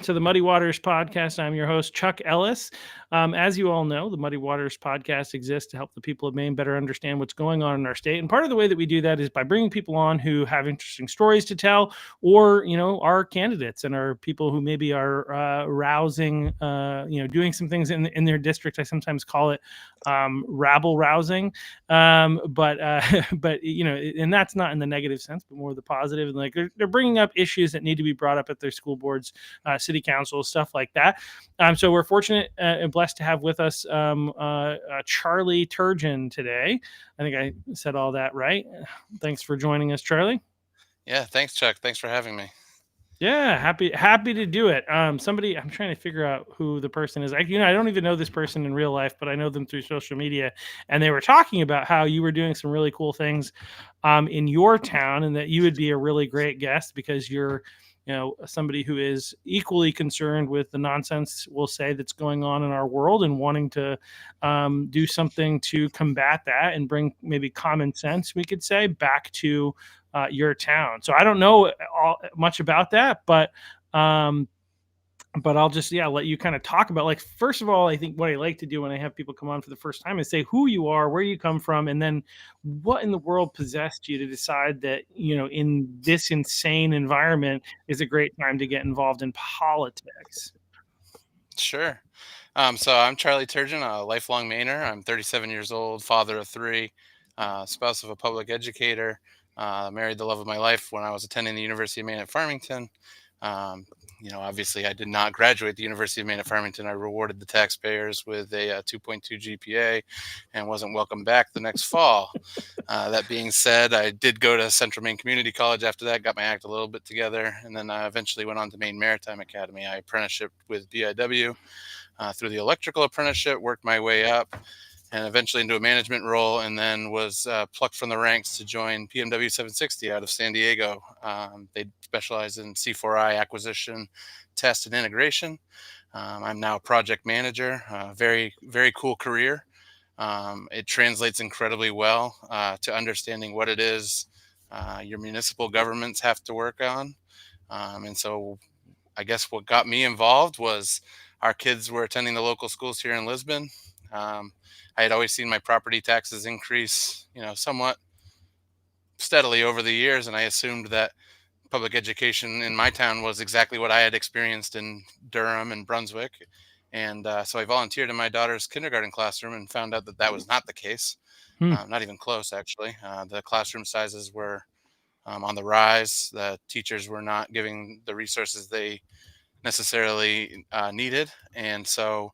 to the Muddy Waters podcast. I'm your host, Chuck Ellis. As you all know, the Muddy Waters podcast exists to help the people of Maine better understand what's going on in our state. And part of the way that we do that is by bringing people on who have interesting stories to tell, or, our candidates and our people who maybe are rousing, doing some things in their district. I sometimes call it rabble rousing. But and that's not in the negative sense, but more the positive. And like they're bringing up issues that need to be brought up at their school boards, city council, stuff like that. So we're fortunate and blessed to have with us Charlie Turgeon today. I think I said all that right. Thanks for joining us, Charlie. Yeah, thanks, Chuck. Thanks for having me. Yeah, happy to do it. Somebody, I'm trying to figure out who the person is. I don't even know this person in real life, but I know them through social media. And they were talking about how you were doing some really cool things in your town, and that you would be a really great guest because you're, somebody who is equally concerned with the nonsense, we'll say, that's going on in our world, and wanting to do something to combat that and bring maybe common sense, we could say, back to your town. So I don't know much about that, but I'll just let you kind of talk about, like, first of all, I think what I like to do when I have people come on for the first time is say who you are, where you come from, and then what in the world possessed you to decide that in this insane environment is a great time to get involved in politics. Sure. So I'm Charlie Turgeon, a lifelong Mainer. I'm 37 years old, father of three, spouse of a public educator, married the love of my life when I was attending the University of Maine at Farmington. Um, obviously, I did not graduate the University of Maine at Farmington. I rewarded the taxpayers with a 2.2 GPA and wasn't welcome back the next fall. That being said, I did go to Central Maine Community College after that, got my act a little bit together, and then I eventually went on to Maine Maritime Academy. I apprenticeshiped with BIW through the electrical apprenticeship, worked my way up, and eventually into a management role, and then was plucked from the ranks to join PMW 760 out of San Diego. They specialize in C4I acquisition, test, and integration. I'm now a project manager. Very, very cool career. It translates incredibly well to understanding what it is your municipal governments have to work on. And so I guess what got me involved was our kids were attending the local schools here in Lisbon. I had always seen my property taxes increase, somewhat steadily over the years, and I assumed that public education in my town was exactly what I had experienced in Durham and Brunswick. And so I volunteered in my daughter's kindergarten classroom and found out that that was not the case, Hmm. not even close, actually. The classroom sizes were on the rise. The teachers were not giving the resources they necessarily needed. And so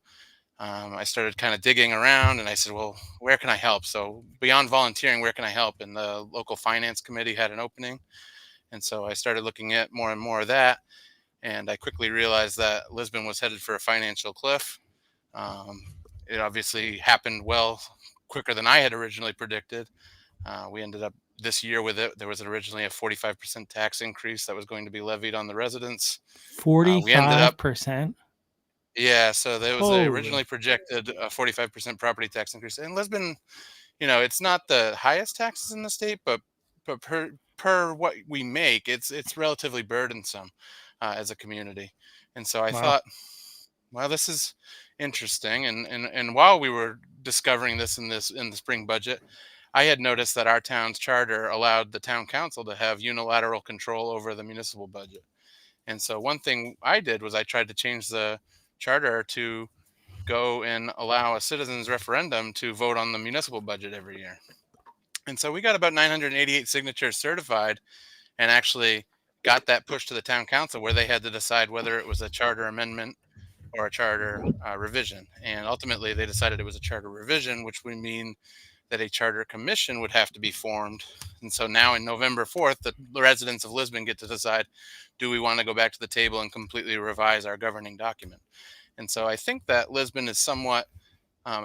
I started kind of digging around, and I said, well, where can I help? So beyond volunteering, where can I help? And the local finance committee had an opening. And so I started looking at more and more of that. And I quickly realized that Lisbon was headed for a financial cliff. Um, it obviously happened well quicker than I had originally predicted. We ended up this year with it. There was originally a 45% tax increase that was going to be levied on the residents. We ended up 45%. Yeah, so there was Holy. originally projected a 45% property tax increase. And Lisbon, it's not the highest taxes in the state, but per what we make, it's relatively burdensome as a community. And so I Wow. thought, well, this is interesting. And while we were discovering this in the spring budget, I had noticed that our town's charter allowed the town council to have unilateral control over the municipal budget. And so one thing I did was I tried to change the charter to go and allow a citizens referendum to vote on the municipal budget every year. And so we got about 988 signatures certified and actually got that pushed to the town council where they had to decide whether it was a charter amendment or a charter revision. And ultimately they decided it was a charter revision, which would mean that a charter commission would have to be formed. And so now in November 4th, the residents of Lisbon get to decide, do we want to go back to the table and completely revise our governing document? And so I think that Lisbon is somewhat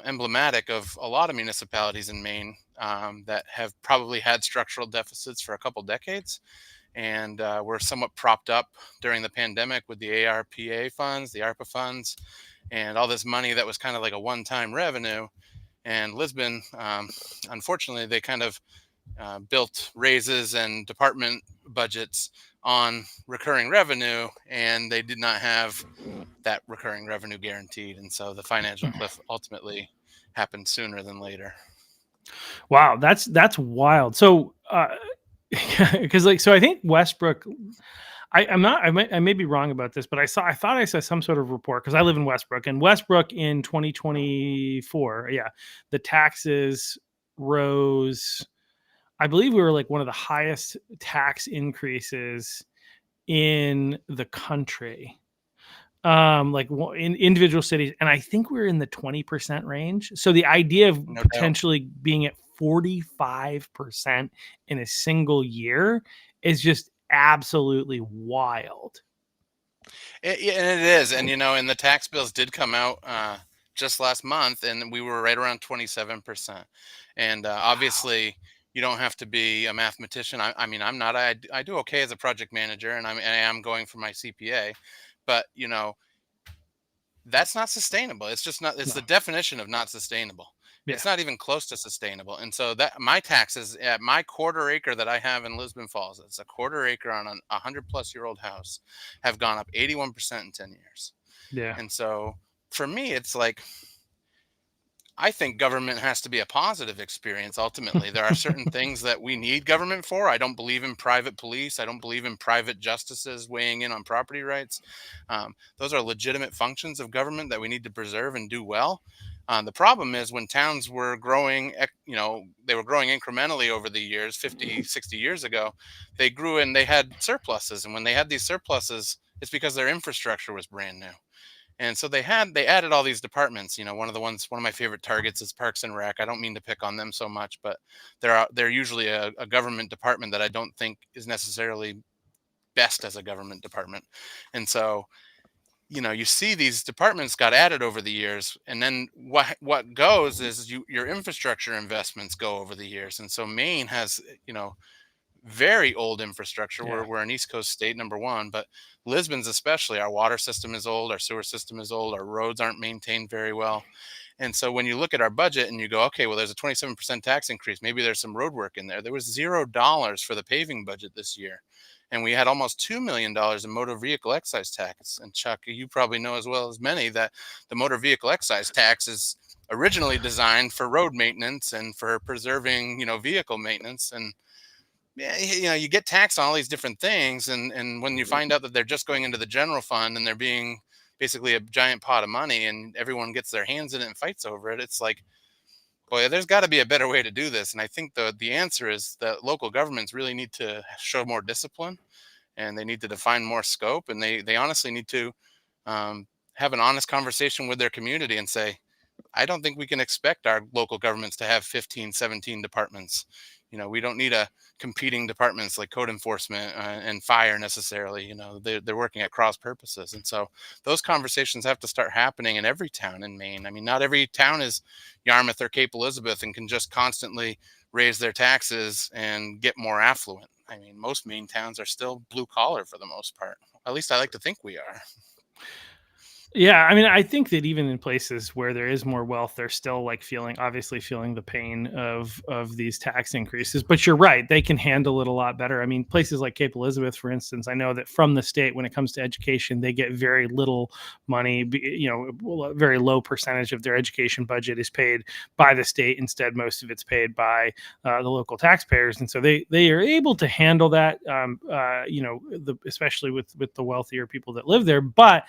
emblematic of a lot of municipalities in Maine that have probably had structural deficits for a couple decades and were somewhat propped up during the pandemic with the ARPA funds, the ARPA funds, and all this money that was kind of like a one-time revenue. And Lisbon, unfortunately, they kind of built raises and department budgets on recurring revenue, and they did not have that recurring revenue guaranteed, and so the financial cliff ultimately happened sooner than later. Wow, that's wild. So, because like, so I think Westbrook. I'm not. I may be wrong about this, but I thought I saw some sort of report because I live in Westbrook, and Westbrook in 2024, yeah, the taxes rose. I believe we were like one of the highest tax increases in the country, like in individual cities, and I think we're in the 20% range. So the idea of No doubt. potentially being at 45% in a single year is just absolutely wild. And it is, and and the tax bills did come out just last month, and we were right around 27%. And Wow. obviously, you don't have to be a mathematician. I mean, I'm not. I do okay as a project manager, and I am going for my CPA, but that's not sustainable. It's just not. It's No. the definition of not sustainable. Yeah. It's not even close to sustainable. And so that my taxes at my quarter acre that I have in Lisbon Falls, it's a quarter acre on a 100-plus-year-old house, have gone up 81% in 10 years. Yeah. And so for me, it's like I think government has to be a positive experience ultimately. There are certain things that we need government for. I don't believe in private police. I don't believe in private justices weighing in on property rights. Those are legitimate functions of government that we need to preserve and do well. The problem is when towns were growing, they were growing incrementally over the years, 50, 60 years ago, they grew and they had surpluses. And when they had these surpluses, it's because their infrastructure was brand new. And so they added all these departments. One of my favorite targets is Parks and Rec. I don't mean to pick on them so much, but they're usually a government department that I don't think is necessarily best as a government department. And so, you see these departments got added over the years, and then what goes is your infrastructure investments go over the years. And so Maine has, very old infrastructure. Yeah. We're an East Coast state, number one, but Lisbon's especially. Our water system is old, our sewer system is old, our roads aren't maintained very well. And so when you look at our budget and you go, okay, well, there's a 27% tax increase, maybe there's some road work in there. There was $0 for the paving budget this year. And we had almost $2 million in motor vehicle excise tax. And Chuck, you probably know as well as many that the motor vehicle excise tax is originally designed for road maintenance and for preserving, vehicle maintenance. And yeah, you get taxed on all these different things, and when you find out that they're just going into the general fund and they're being basically a giant pot of money, and everyone gets their hands in it and fights over it, it's like, boy, there's got to be a better way to do this. And I think the answer is that local governments really need to show more discipline, and they need to define more scope, and they honestly need to have an honest conversation with their community and say, I don't think we can expect our local governments to have 15, 17 departments. We don't need a competing departments like code enforcement and fire necessarily. They're working at cross purposes. And so those conversations have to start happening in every town in Maine. I mean, not every town is Yarmouth or Cape Elizabeth and can just constantly raise their taxes and get more affluent. I mean, most Maine towns are still blue collar for the most part. At least I like to think we are. Yeah, I mean, I think that even in places where there is more wealth, they're still like obviously feeling the pain of these tax increases. But you're right; they can handle it a lot better. I mean, places like Cape Elizabeth, for instance, I know that from the state, when it comes to education, they get very little money. A very low percentage of their education budget is paid by the state. Instead, most of it's paid by the local taxpayers, and so they are able to handle that. Especially with the wealthier people that live there, but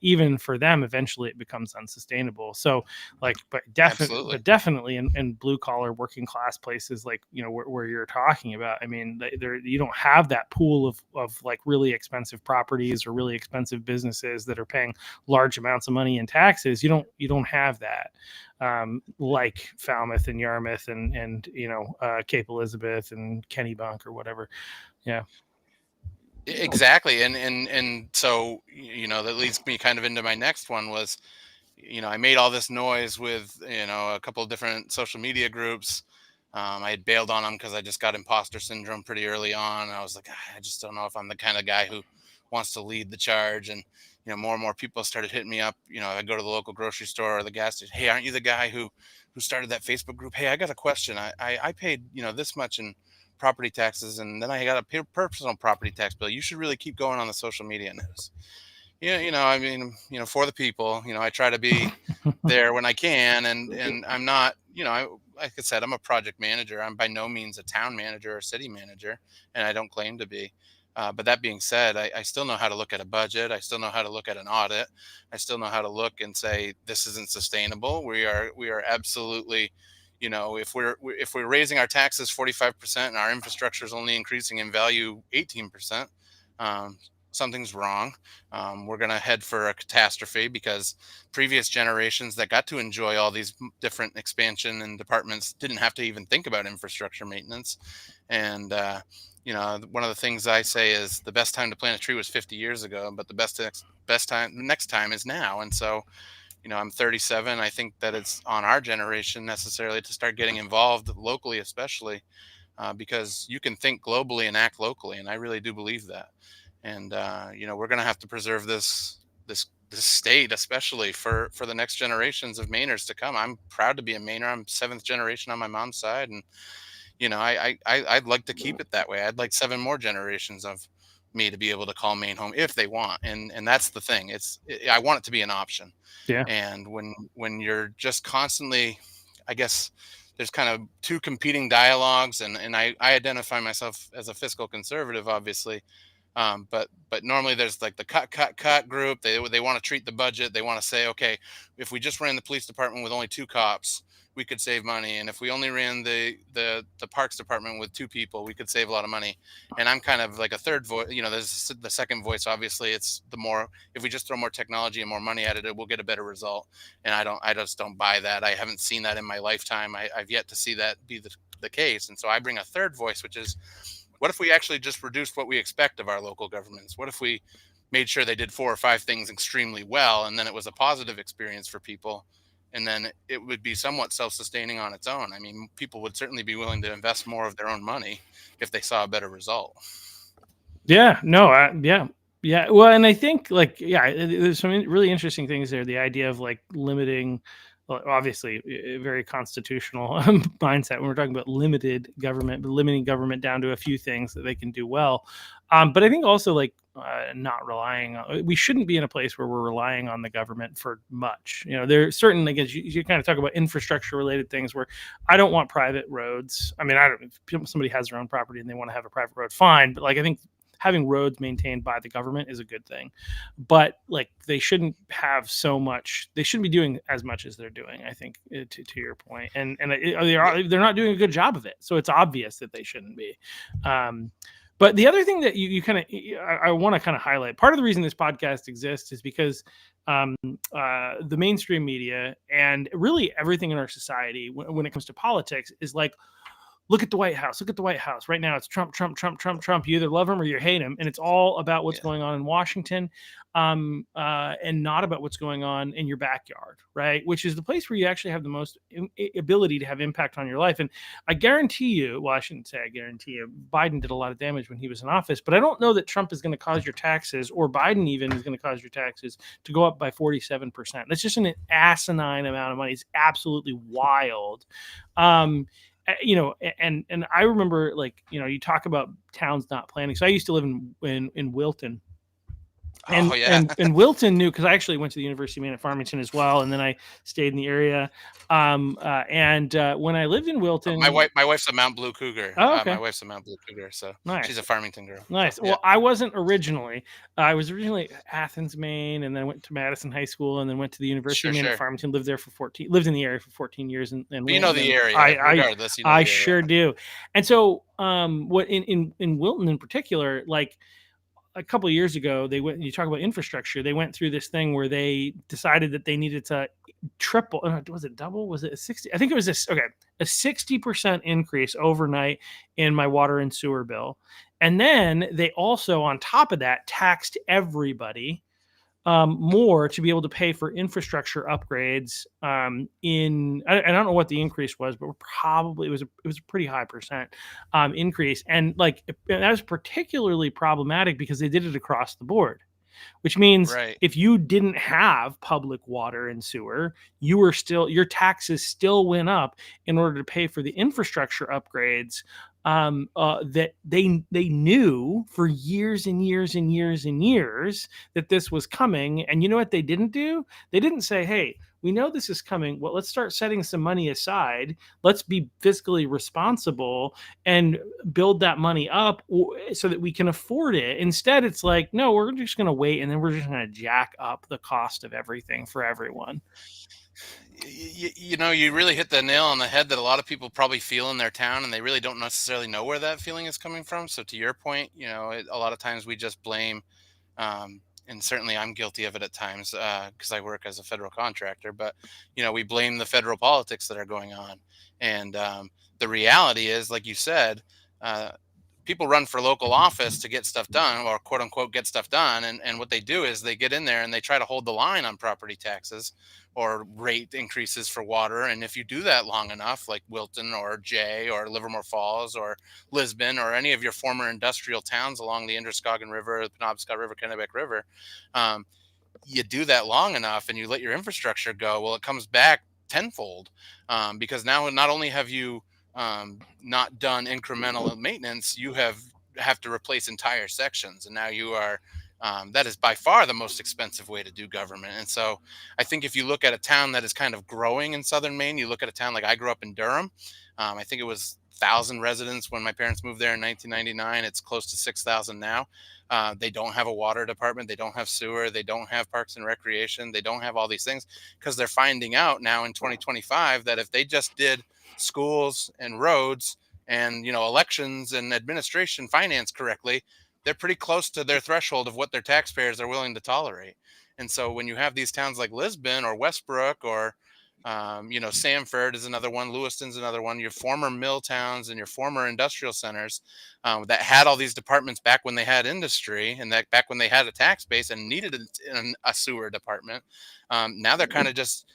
even for them, eventually it becomes unsustainable. So, like, Absolutely. but definitely in blue collar working class places, like where you're talking about. I mean, there you don't have that pool of like really expensive properties or really expensive businesses that are paying large amounts of money in taxes. You don't have that. Like Falmouth and Yarmouth and Cape Elizabeth and Kennebunk or whatever. Yeah. Exactly. And so, that leads me kind of into my next one was, I made all this noise with, a couple of different social media groups. I had bailed on them because I just got imposter syndrome pretty early on. I was like, I just don't know if I'm the kind of guy who wants to lead the charge. And, more and more people started hitting me up. I go to the local grocery store or the gas station. Hey, aren't you the guy who started that Facebook group? Hey, I got a question. I paid this much in property taxes, and then I got a personal property tax bill. You should really keep going on the social media news. Yeah, I mean, for the people, I try to be there when I can, and I'm not, like I said, I'm a project manager. I'm by no means a town manager or city manager, and I don't claim to be. But that being said, I still know how to look at a budget. I still know how to look at an audit. I still know how to look and say this isn't sustainable. We are absolutely, if we're raising our taxes 45% and our infrastructure is only increasing in value 18%, something's wrong. We're going to head for a catastrophe because previous generations that got to enjoy all these different expansion and departments didn't have to even think about infrastructure maintenance. And, one of the things I say is the best time to plant a tree was 50 years ago, but the next time is now. And so, I'm 37. I think that it's on our generation necessarily to start getting involved locally, especially because you can think globally and act locally. And I really do believe that. And we're going to have to preserve this state, especially for the next generations of Mainers to come. I'm proud to be a Mainer. I'm seventh generation on my mom's side, and I'd like to keep it that way. I'd like 7 more generations of me to be able to call Maine home if they want, and that's the thing. I want it to be an option. Yeah. And when you're just constantly, I guess there's kind of two competing dialogues, and I identify myself as a fiscal conservative, obviously. But normally there's like the cut group. They want to treat the budget. They want to say, okay, if we just ran the police department with only 2 cops, we could save money. And if we only ran the parks department with 2 people, we could save a lot of money. And I'm kind of like a third voice. There's the second voice. Obviously, it's if we just throw more technology and more money at it, we'll get a better result. And I just don't buy that. I haven't seen that in my lifetime. I've yet to see that be the case. And so I bring a third voice, which is, what if we actually just reduced what we expect of our local governments? What if we made sure they did 4 or 5 things extremely well, and then it was a positive experience for people, and then it would be somewhat self-sustaining on its own? I mean, people would certainly be willing to invest more of their own money if they saw a better result. Yeah, no, yeah. Well, and I think there's some really interesting things there. The idea of like limiting, well, obviously, a very constitutional mindset when we're talking about limited government, but limiting government down to a few things that they can do well. But I think also not relying on, we shouldn't be in a place where we're relying on the government for much. There are certain, again, you kind of talk about infrastructure related things where I don't want private roads. I mean, if somebody has their own property and they want to have a private road, fine. But I think having roads maintained by the government is a good thing, but they shouldn't have so much. They shouldn't be doing as much as they're doing, I think, to your point. And they're not doing a good job of it. So it's obvious that they shouldn't be. But the other thing that you kind of, I want to kind of highlight, part of the reason this podcast exists is because the mainstream media and really everything in our society, when it comes to politics, is like, look at the White House. Look at the White House. Right now, it's Trump, Trump, Trump, Trump, Trump. You either love him or you hate him. And it's all about what's going on in Washington and not about what's going on in your backyard, right? Which is the place where you actually have the most ability to have impact on your life. And I guarantee you, well, I shouldn't say I guarantee you, Biden did a lot of damage when he was in office, but I don't know that Trump is going to cause your taxes, or Biden even is going to cause your taxes to go up by 47%. That's just an asinine amount of money. It's absolutely wild. And I remember, you talk about towns not planning. So I used to live in Wilton. And Wilton knew, because I actually went to the University of Maine at Farmington as well, and then I stayed in the area. When I lived in Wilton, my wife's a Mount Blue Cougar. Oh, okay. My wife's a Mount Blue Cougar, so nice. She's a Farmington girl. Nice. So, well, I wasn't originally. I was originally Athens, Maine, and then I went to Madison High School, and then went to the University of Maine at Farmington. Lived in the area for 14 years, and you know the area. Regardless, I sure do. And so, what in Wilton in particular, a couple of years ago, you talk about infrastructure. They went through this thing where they decided that they needed to triple. Was it double? Was it a 60? I think it was a 60% increase overnight in my water and sewer bill. And then they also, on top of that, taxed everybody more to be able to pay for infrastructure upgrades. I don't know what the increase was, but probably it was a pretty high percent increase, and that was particularly problematic because they did it across the board. which means Right. if you didn't have public water and sewer, you were still, your taxes still went up in order to pay for the infrastructure upgrades that they knew for years and years and years and years that this was coming. And you know what they didn't do? They didn't say, "Hey, we know this is coming. Well, let's start setting some money aside. Let's be fiscally responsible and build that money up so that we can afford it." Instead, it's like, no, we're just going to wait, and then we're just going to jack up the cost of everything for everyone. You really hit the nail on the head that a lot of people probably feel in their town, and they really don't necessarily know where that feeling is coming from. So to your point, a lot of times we just blame, and certainly I'm guilty of it at times because I work as a federal contractor. But we blame the federal politics that are going on, and the reality is, like you said, uh, people run for local office to get stuff done, or quote unquote get stuff done, and what they do is they get in there and they try to hold the line on property taxes or rate increases for water. And if you do that long enough, like Wilton or Jay or Livermore Falls or Lisbon or any of your former industrial towns along the Androscoggin River, the Penobscot River, Kennebec River, um, you do that long enough and you let your infrastructure go, well, it comes back tenfold, because now not only have you not done incremental maintenance, you have to replace entire sections, and now you are, that is by far the most expensive way to do government. And so I think if you look at a town that is kind of growing in southern Maine, you look at a town like, I grew up in Durham. I think it was 1,000 residents when my parents moved there in 1999. It's close to 6,000 now. They don't have a water department. They don't have sewer. They don't have parks and recreation. They don't have all these things because they're finding out now in 2025 that if they just did schools and roads and elections and administration finance correctly, they're pretty close to their threshold of what their taxpayers are willing to tolerate. And so when you have these towns like Lisbon or Westbrook or Sanford is another one, Lewiston's another one, your former mill towns and your former industrial centers that had all these departments back when they had industry and that back when they had a tax base and needed a sewer department. Now they're kind of just,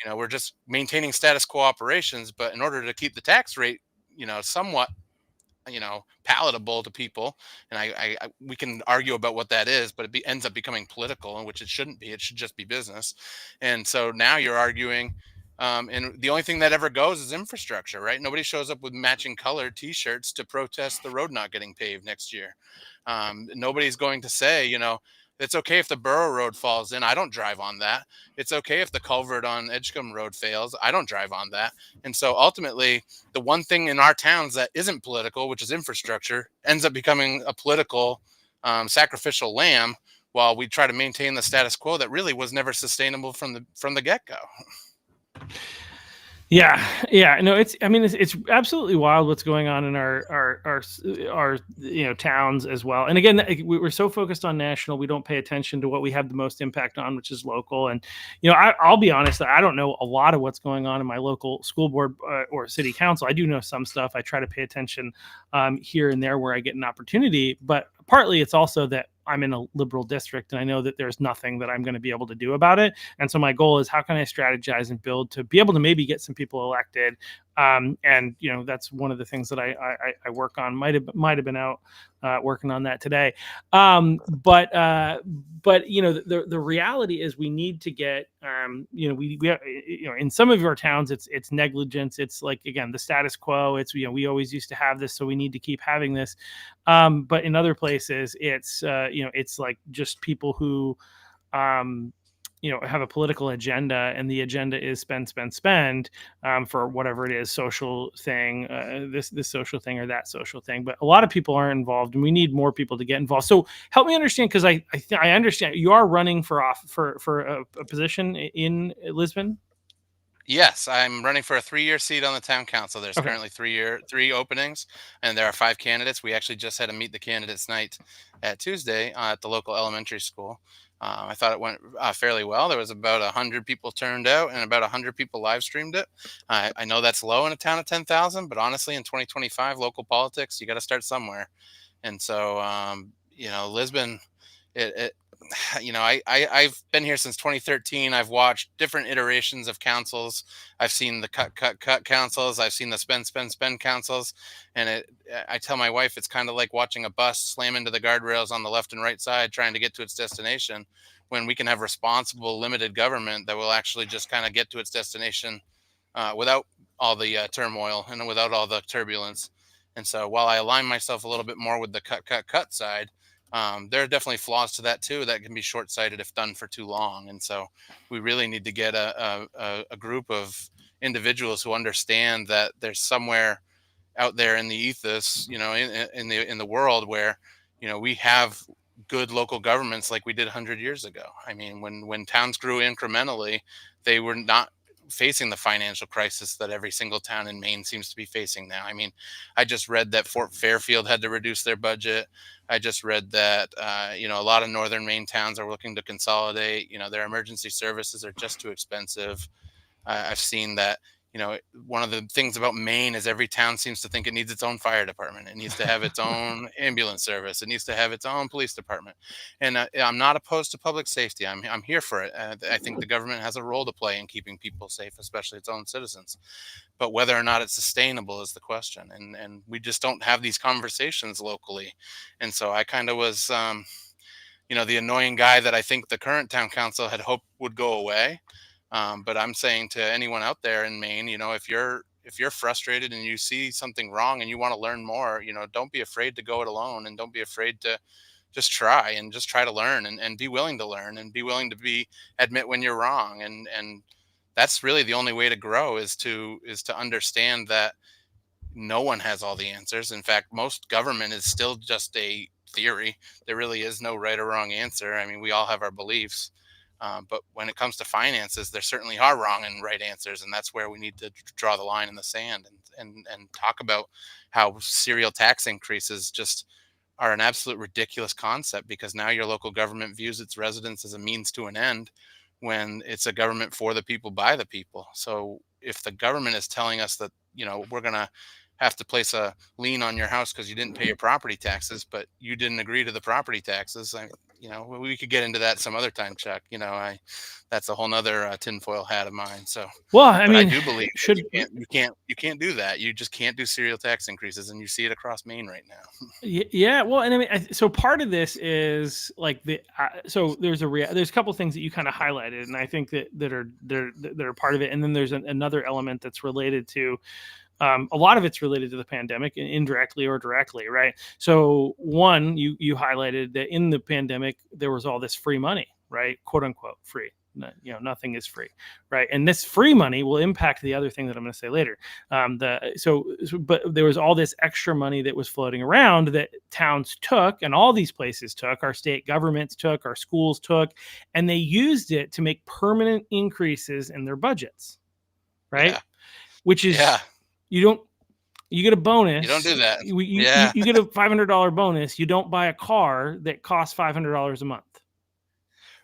we're just maintaining status quo operations, but in order to keep the tax rate, somewhat palatable to people, and we can argue about what that is, but ends up becoming political, in which it shouldn't be. It should just be business. And so now you're arguing, and the only thing that ever goes is infrastructure, right? Nobody shows up with matching colored T-shirts to protest the road not getting paved next year. Nobody's going to say, it's okay if the Borough Road falls in. I don't drive on that. It's okay if the culvert on Edgecombe Road fails. I don't drive on that. And so ultimately, the one thing in our towns that isn't political, which is infrastructure, ends up becoming a political sacrificial lamb, while we try to maintain the status quo that really was never sustainable from the get-go. Yeah, yeah, no, I mean, it's absolutely wild what's going on in our towns as well. And again, we're so focused on national, we don't pay attention to what we have the most impact on, which is local. And I'll be honest, I don't know a lot of what's going on in my local school board or city council. I do know some stuff. I try to pay attention here and there where I get an opportunity, but partly it's also that I'm in a liberal district and I know that there's nothing that I'm going to be able to do about it. And so my goal is, how can I strategize and build to be able to maybe get some people elected? And that's one of the things that I work on. Might have been out working on that today. But the reality is we need to get we have, in some of our towns it's negligence. It's like, again, the status quo. It's we always used to have this, so we need to keep having this. But in other places it's it's like just people who have a political agenda, and the agenda is spend for whatever it is, social thing, this social thing or that social thing. But a lot of people aren't involved, and we need more people to get involved. So help me understand, because I understand you are running for a position in Lisbon. Yes, I'm running for a 3-year seat on the town council. There's Okay. currently three openings, and there are 5 candidates. We actually just had a meet the candidates night at Tuesday at the local elementary school. I thought it went fairly well. There was about 100 people turned out, and about 100 people live streamed it. I know that's low in a town of 10,000, but honestly, in 2025, local politics, you got to start somewhere. And so, Lisbon, it I've been here since 2013. I've watched different iterations of councils. I've seen the cut councils. I've seen the spend councils. And I tell my wife it's kind of like watching a bus slam into the guardrails on the left and right side trying to get to its destination, when we can have responsible, limited government that will actually just kind of get to its destination without all the turmoil and without all the turbulence. And so while I align myself a little bit more with the cut side, there are definitely flaws to that too that can be short-sighted if done for too long. And so we really need to get a group of individuals who understand that there's somewhere out there in the ethos, in the world where, we have good local governments like we did 100 years ago. I mean, when towns grew incrementally, they were not facing the financial crisis that every single town in Maine seems to be facing now. I mean, I just read that Fort Fairfield had to reduce their budget. I just read that a lot of northern Maine towns are looking to consolidate. Their emergency services are just too expensive. I've seen that, one of the things about Maine is every town seems to think it needs its own fire department. It needs to have its own ambulance service. It needs to have its own police department. And I'm not opposed to public safety. I'm here for it. I think the government has a role to play in keeping people safe, especially its own citizens. But whether or not it's sustainable is the question. And we just don't have these conversations locally. And so I kind of was, the annoying guy that I think the current town council had hoped would go away. But I'm saying to anyone out there in Maine, if you're frustrated and you see something wrong and you want to learn more, don't be afraid to go it alone, and don't be afraid to just try to learn, and be willing to learn, and be willing to admit when you're wrong. And that's really the only way to grow, is to understand that no one has all the answers. In fact, most government is still just a theory. There really is no right or wrong answer. I mean, we all have our beliefs. But when it comes to finances, there certainly are wrong and right answers, and that's where we need to draw the line in the sand, and talk about how serial tax increases just are an absolute ridiculous concept, because now your local government views its residents as a means to an end, when it's a government for the people by the people. So if the government is telling us that, we're going to have to place a lien on your house because you didn't pay your property taxes, but you didn't agree to the property taxes, we could get into that some other time, Chuck. That's a whole nother tinfoil hat of mine. So, Well, I but I mean, do believe that should you can't do that. You just can't do serial tax increases, and you see it across Maine right now. Yeah, well, and I mean, so part of this is like so there's there's a couple things that you kind of highlighted, and I think that are part of it, and then there's another element that's related to, a lot of it's related to the pandemic, indirectly or directly, right? So one, you highlighted that in the pandemic there was all this free money, right? "Quote unquote free." Nothing is free, right? And this free money will impact the other thing that I'm going to say later. But there was all this extra money that was floating around that towns took, and all these places took, our state governments took, our schools took, and they used it to make permanent increases in their budgets, right? Yeah, Which is, yeah. you get a bonus. You don't do that. You get a $500 bonus. You don't buy a car that costs $500 a month.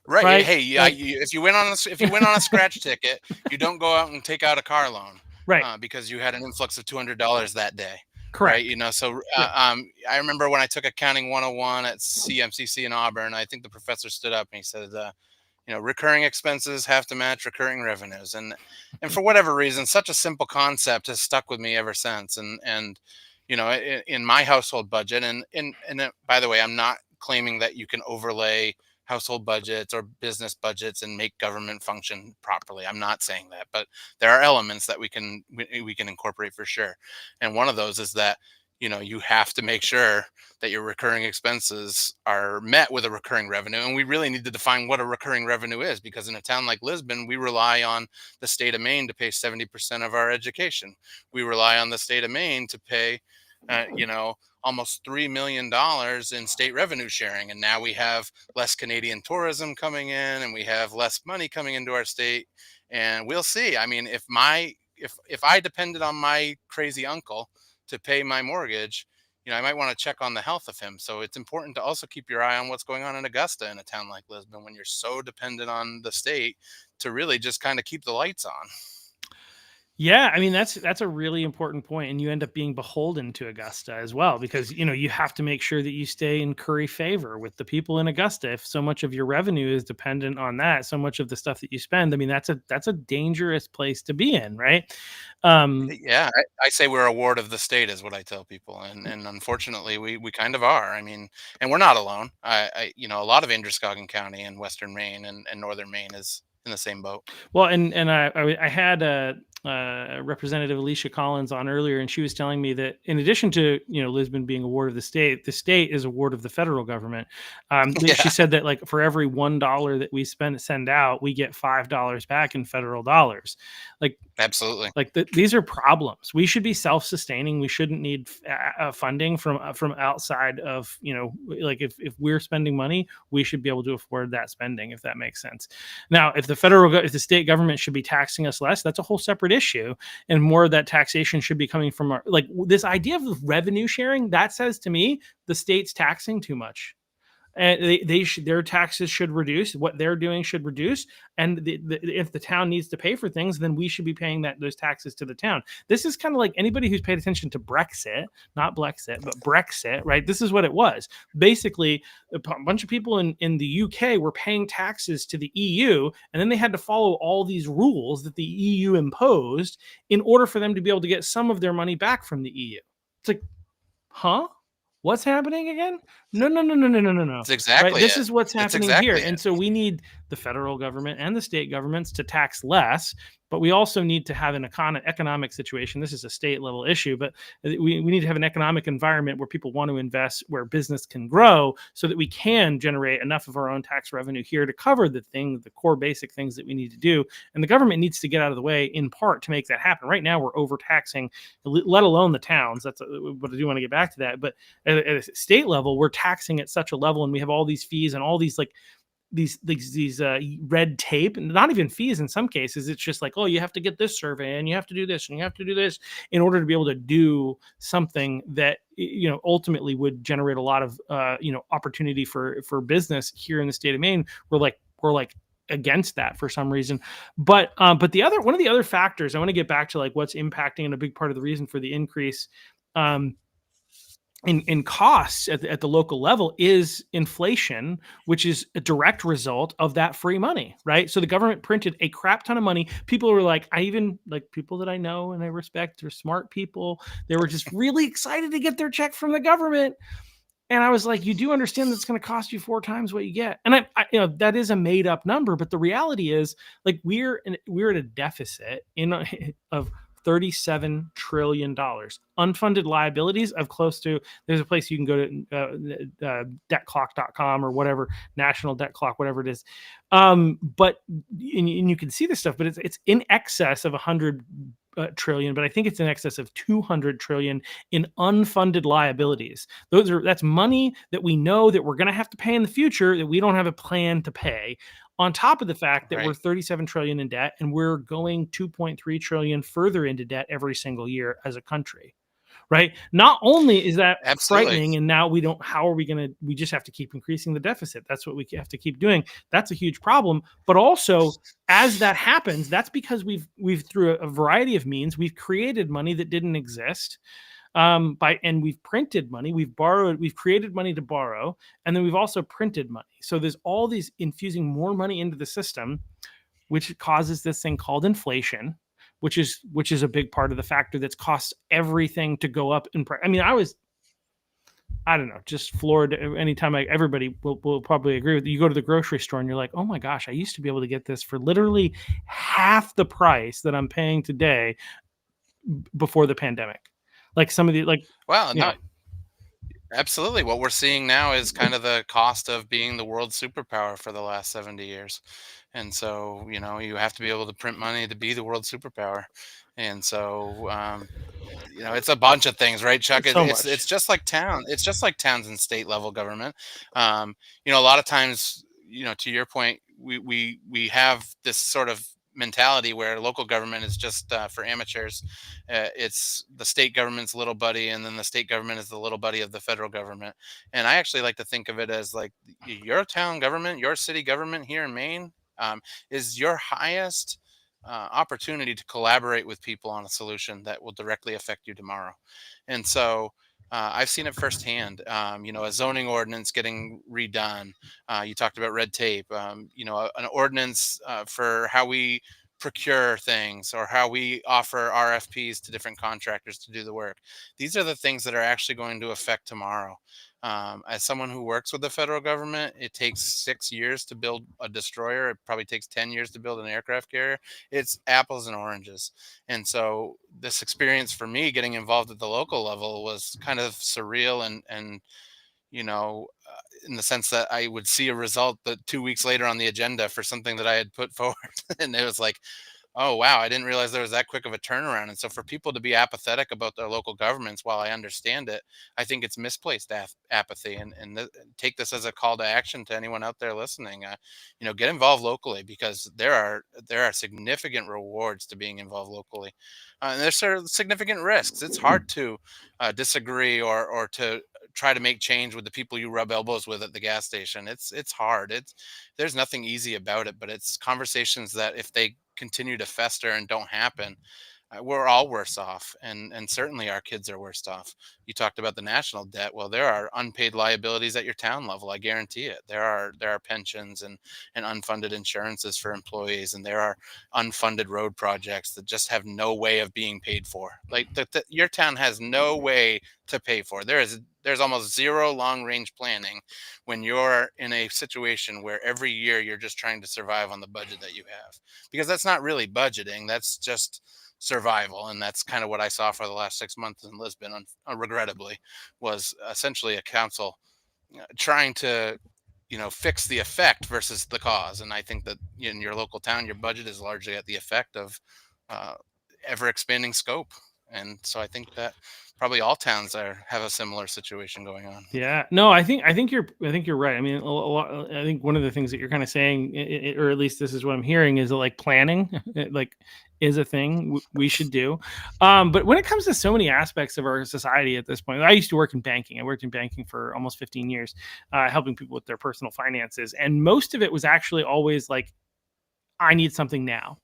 Right. Right. Hey, if you win on a scratch ticket, you don't go out and take out a car loan, Right. because you had an influx of $200 that day. Correct. Right. I remember when I took accounting 101 at CMCC in Auburn. I think the professor stood up and he said, recurring expenses have to match recurring revenues, and for whatever reason, such a simple concept has stuck with me ever since. And in my household budget, and by the way, I'm not claiming that you can overlay household budgets or business budgets and make government function properly. I'm not saying that, but there are elements that we can incorporate for sure. And one of those is that, you have to make sure that your recurring expenses are met with a recurring revenue. And we really need to define what a recurring revenue is, because in a town like Lisbon, we rely on the state of Maine to pay 70% of our education. We rely on the state of Maine to pay, almost $3 million in state revenue sharing. And now we have less Canadian tourism coming in, and we have less money coming into our state. And we'll see. I mean, if I depended on my crazy uncle to pay my mortgage, I might want to check on the health of him. So it's important to also keep your eye on what's going on in Augusta, in a town like Lisbon, when you're so dependent on the state to really just kind of keep the lights on. Yeah, I mean that's a really important point, and you end up being beholden to Augusta as well because you have to make sure that you stay in curry favor with the people in Augusta. If so much of your revenue is dependent on that, so much of the stuff that you spend, I mean that's a dangerous place to be in, right? Um, Yeah, I say we're a ward of the state is what I tell people, and unfortunately we kind of are. I mean, and we're not alone. A lot of Androscoggin County and Western Maine and Northern Maine is in the same boat. Well, and I had Representative Alicia Collins on earlier, and she was telling me that in addition to Lisbon being a ward of the state is a ward of the federal government. She Yeah, said that like for every $1 that we send out, we get $5 back in federal dollars. Like absolutely. these are problems. We should be self-sustaining. We shouldn't need funding from outside of like if we're spending money, we should be able to afford that spending if that makes sense. Now, if the state government should be taxing us less, that's a whole separate issue, and more of that taxation should be coming from like this idea of revenue sharing. That says to me the state's taxing too much, and their taxes should reduce. What they're doing should reduce, and if the town needs to pay for things, then we should be paying those taxes to the town. This is kind of like anybody who's paid attention to Brexit, not Blexit, but Brexit, right? This is what it was. Basically, a bunch of people in the UK were paying taxes to the EU, and then they had to follow all these rules that the EU imposed in order for them to be able to get some of their money back from the EU. It's like, huh? What's happening again? No, no, no, no, no, no, no, no. It's Right? exactly This it. is what's It's happening here. exactly it. And so we need the federal government and the state governments to tax less, but we also need to have an economic situation. This is a state level issue, but we need to have an economic environment where people want to invest, where business can grow, so that we can generate enough of our own tax revenue here to cover the core basic things that we need to do. And the government needs to get out of the way in part to make that happen. Right now, we're overtaxing, let alone the towns. But I do want to get back to that. But at a state level, we're taxing at such a level, and we have all these fees and all these like these red tape, and not even fees in some cases. It's just like, oh, you have to get this survey, and you have to do this, and you have to do this in order to be able to do something that ultimately would generate a lot of opportunity for business here in the state of Maine. We're like against that for some reason. But one of the other factors I want to get back to, like what's impacting, and a big part of the reason for the increase um, in costs at the local level is inflation, which is a direct result of that free money, right? So the government printed a crap ton of money. People were like, I even like people that I know and I respect, they're smart people. They were just really excited to get their check from the government. And I was like, you do understand that's going to cost you 4 times what you get. And that is a made up number, but the reality is like we're at a deficit of $37 trillion, unfunded liabilities of close to, there's a place you can go to, debtclock.com or whatever, national debt clock, whatever it is. But and you can see this stuff, but it's in excess of 100 trillion, but I think it's in excess of 200 trillion in unfunded liabilities. That's money that we know that we're going to have to pay in the future that we don't have a plan to pay, on top of the fact that we're Right. 37 trillion in debt, and we're going 2.3 trillion further into debt every single year as a country. Right? Not only is that Absolutely. frightening, and now how are we going to, we just have to keep increasing the deficit. That's what we have to keep doing. That's a huge problem. But also, as that happens, that's because we've through a variety of means, we've created money that didn't exist. And we've printed money, we've created money to borrow, and then we've also printed money. So there's all these infusing more money into the system, which causes this thing called inflation, which is a big part of the factor that's cost everything to go up in price. I mean, I don't know, just floored anytime everybody will probably agree with you. You go to the grocery store and you're like, oh my gosh, I used to be able to get this for literally half the price that I'm paying today before the pandemic. Like some of the like, Well, yeah, no, absolutely. What we're seeing now is kind of the cost of being the world superpower for the last 70 years. And so, you have to be able to print money to be the world superpower. And so, it's a bunch of things, right, Chuck? so It's much. just like town. It's just like towns and state level government. A lot of times, to your point, we have this sort of mentality where local government is just for amateurs. It's the state government's little buddy, and then the state government is the little buddy of the federal government. And I actually like to think of it as like your town government, your city government here in Maine, is your highest. opportunity to collaborate with people on a solution that will directly affect you tomorrow. And so I've seen it firsthand. A zoning ordinance getting redone. You talked about red tape. An ordinance for how we procure things or how we offer RFPs to different contractors to do the work. These are the things that are actually going to affect tomorrow. As someone who works with the federal government, it takes 6 years to build a destroyer. It probably takes 10 years to build an aircraft carrier. It's apples and oranges. And so this experience for me getting involved at the local level was kind of surreal and in the sense that I would see a result that 2 weeks later on the agenda for something that I had put forward. And it was like, oh wow, I didn't realize there was that quick of a turnaround. And so for people to be apathetic about their local governments, while I understand it, I think it's misplaced apathy. And take this as a call to action to anyone out there listening. Get involved locally, because there are significant rewards to being involved locally, and there's sort of significant risks. It's hard to disagree or to try to make change with the people you rub elbows with at the gas station. It's hard. There's nothing easy about it, but it's conversations that, if they continue to fester and don't happen, we're all worse off, and certainly our kids are worse off. You talked about the national debt. Well, there are unpaid liabilities at your town level. I guarantee it. There are pensions and unfunded insurances for employees, and there are unfunded road projects that just have no way of being paid for. Like your town has no way to pay for. There's almost zero long range planning when you're in a situation where every year you're just trying to survive on the budget that you have, because that's not really budgeting. That's just survival. And that's kind of what I saw for the last 6 months in Lisbon, regrettably, was essentially a council trying to fix the effect versus the cause. And I think that in your local town, your budget is largely at the effect of uh, ever expanding scope. And so I think that probably all towns have a similar situation going on. Yeah, no, I think you're right. I mean, I think one of the things that you're kind of saying, or at least this is what I'm hearing, is that like planning, like, is a thing we should do. But when it comes to so many aspects of our society at this point, I used to work in banking. I worked in banking for almost 15 years, helping people with their personal finances, and most of it was actually always like, I need something now.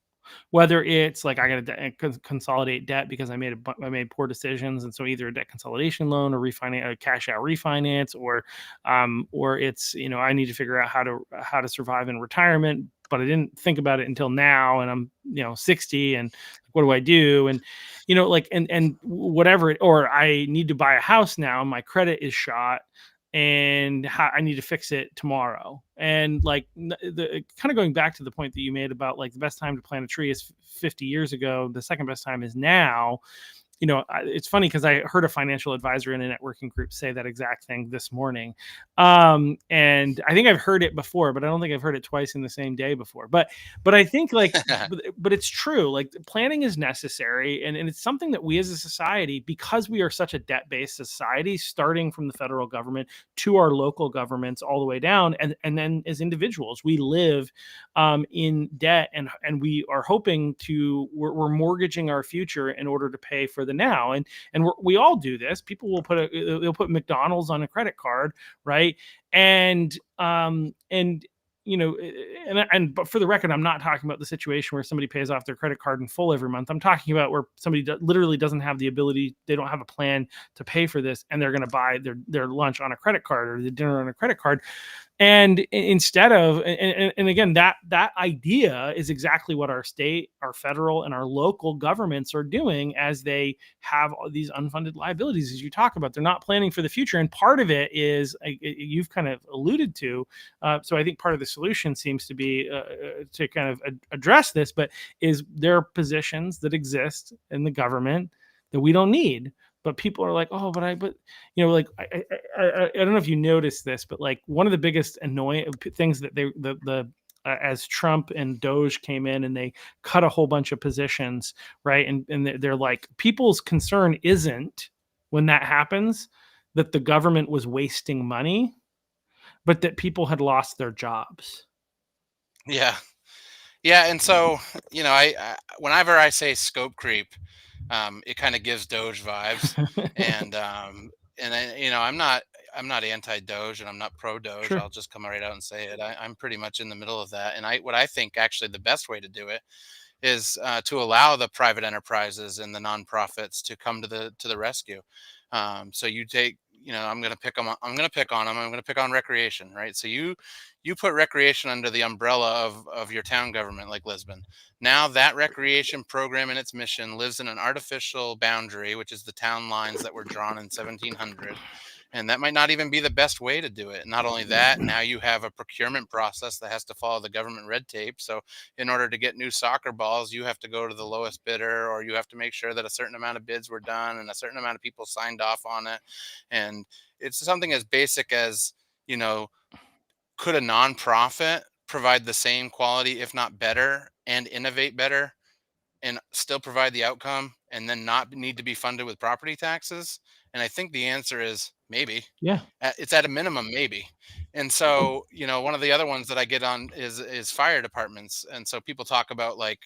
Whether it's like I got to consolidate debt because I made poor decisions, and so either a debt consolidation loan or refinance, a cash out refinance, or it's I need to figure out how to survive in retirement, but I didn't think about it until now, and I'm 60, and what do I do? And like and whatever, or I need to buy a house now, my credit is shot, and I need to fix it tomorrow. And like the kind of going back to the point that you made about like the best time to plant a tree is 50 years ago. The second best time is now. It's funny because I heard a financial advisor in a networking group say that exact thing this morning. And I think I've heard it before, but I don't think I've heard it twice in the same day before. But I think like, but it's true. Like planning is necessary. And it's something that we as a society, because we are such a debt-based society, starting from the federal government to our local governments all the way down. And then as individuals, we live in debt, and we are hoping we're mortgaging our future in order to pay for the now. And we all do this. People will they'll put McDonald's on a credit card, right? And but for the record, I'm not talking about the situation where somebody pays off their credit card in full every month. I'm talking about where somebody literally doesn't have the ability, they don't have a plan to pay for this, and they're going to buy their lunch on a credit card or the dinner on a credit card. And instead of, and again, that idea is exactly what our state, our federal, and our local governments are doing as they have all these unfunded liabilities, as you talk about. They're not planning for the future, and part of it is you've kind of alluded to. So I think part of the solution seems to be to kind of address this, but is there are positions that exist in the government that we don't need. But people are like, oh, but like I don't know if you noticed this, but like one of the biggest annoying things that as Trump and Doge came in and they cut a whole bunch of positions, right? And they're like, people's concern isn't, when that happens, that the government was wasting money, but that people had lost their jobs. Yeah. Yeah. And so, I whenever I say scope creep, it kind of gives Doge vibes. And I'm not anti Doge, and I'm not pro Doge. Sure. I'll just come right out and say it. I'm pretty much in the middle of that. And what I think actually the best way to do it is to allow the private enterprises and the nonprofits to come to the rescue. So you take, I'm going to pick them. I'm going to pick on them. I'm going to pick on recreation, right? So you put recreation under the umbrella of your town government, like Lisbon. Now that recreation program and its mission lives in an artificial boundary, which is the town lines that were drawn in 1700. And that might not even be the best way to do it. Not only that, now you have a procurement process that has to follow the government red tape. So in order to get new soccer balls, you have to go to the lowest bidder, or you have to make sure that a certain amount of bids were done and a certain amount of people signed off on it. And it's something as basic as, you know, could a nonprofit provide the same quality, if not better, and innovate better and still provide the outcome and then not need to be funded with property taxes? And I think the answer is maybe. Yeah. It's at a minimum, maybe. And so, one of the other ones that I get on is fire departments. And so people talk about, like,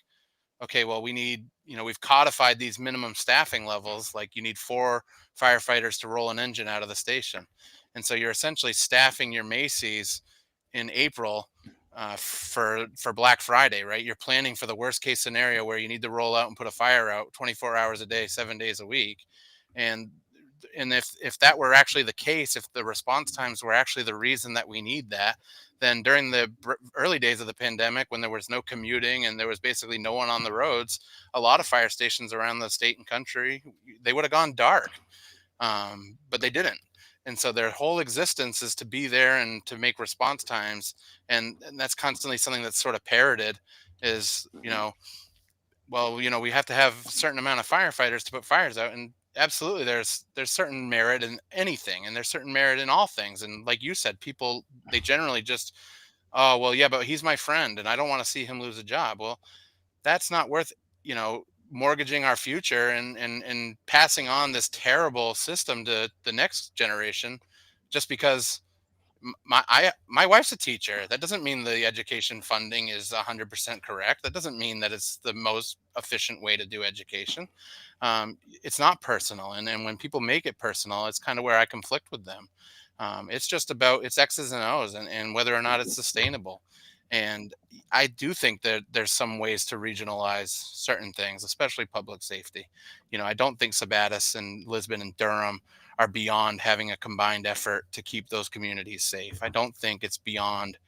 okay, well, we need, we've codified these minimum staffing levels. Like, you need 4 firefighters to roll an engine out of the station. And so you're essentially staffing your Macy's in April for Black Friday, right? You're planning for the worst case scenario where you need to roll out and put a fire out 24 hours a day, 7 days a week. And if that were actually the case, if the response times were actually the reason that we need that, then during the early days of the pandemic, when there was no commuting and there was basically no one on the roads, a lot of fire stations around the state and country, they would have gone dark. But they didn't. And so their whole existence is to be there and to make response times. And that's constantly something that's sort of parroted is, well, we have to have a certain amount of firefighters to put fires out. And absolutely, there's certain merit in anything, and there's certain merit in all things. And like you said, people, they generally just, oh, well, yeah, but he's my friend and I don't want to see him lose a job. Well, that's not worth, mortgaging our future and passing on this terrible system to the next generation just because my wife's a teacher. That doesn't mean the education funding is 100% correct. That doesn't mean that it's the most efficient way to do education. It's not personal, and when people make it personal, it's kind of where I conflict with them. It's just about it's X's and O's, and whether or not it's sustainable. And I do think that there's some ways to regionalize certain things, especially public safety. I don't think Sabatis and Lisbon and Durham are beyond having a combined effort to keep those communities safe. I don't think it's beyond,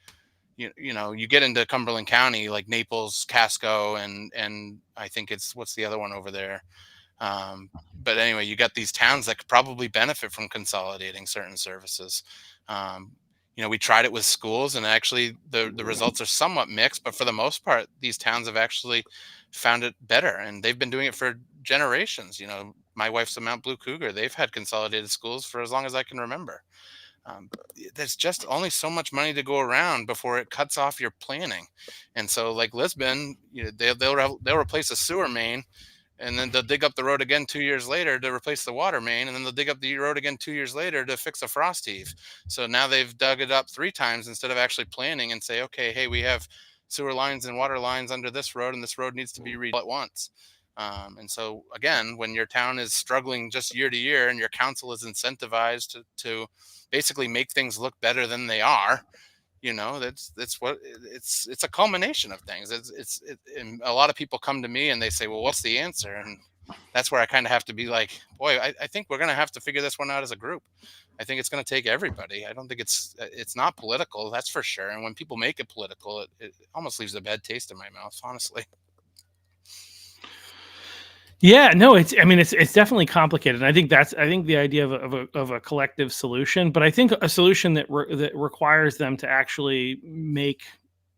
you get into Cumberland County, like Naples, Casco, and I think what's the other one over there? But anyway, you got these towns that could probably benefit from consolidating certain services. We tried it with schools, and actually the results are somewhat mixed, but for the most part, these towns have actually found it better, and they've been doing it for generations. My wife's a Mount Blue Cougar. They've had consolidated schools for as long as I can remember. There's just only so much money to go around before it cuts off your planning. And so, like Lisbon, they'll replace a sewer main, and then they'll dig up the road again 2 years later to replace the water main, and then they'll dig up the road again 2 years later to fix a frost heave. So now they've dug it up 3 times instead of actually planning and say, okay, hey, we have sewer lines and water lines under this road, and this road needs to be redone at once. And so again, when your town is struggling just year to year, and your council is incentivized to basically make things look better than they are, that's what it's a culmination of things. And a lot of people come to me and they say, well, what's the answer? And that's where I kind of have to be like, boy, I think we're going to have to figure this one out as a group. I think it's going to take everybody. I don't think it's not political, that's for sure. And when people make it political, it almost leaves a bad taste in my mouth, honestly. Yeah, no, it's definitely complicated. And I think the idea of a collective solution, but I think a solution that requires them to actually make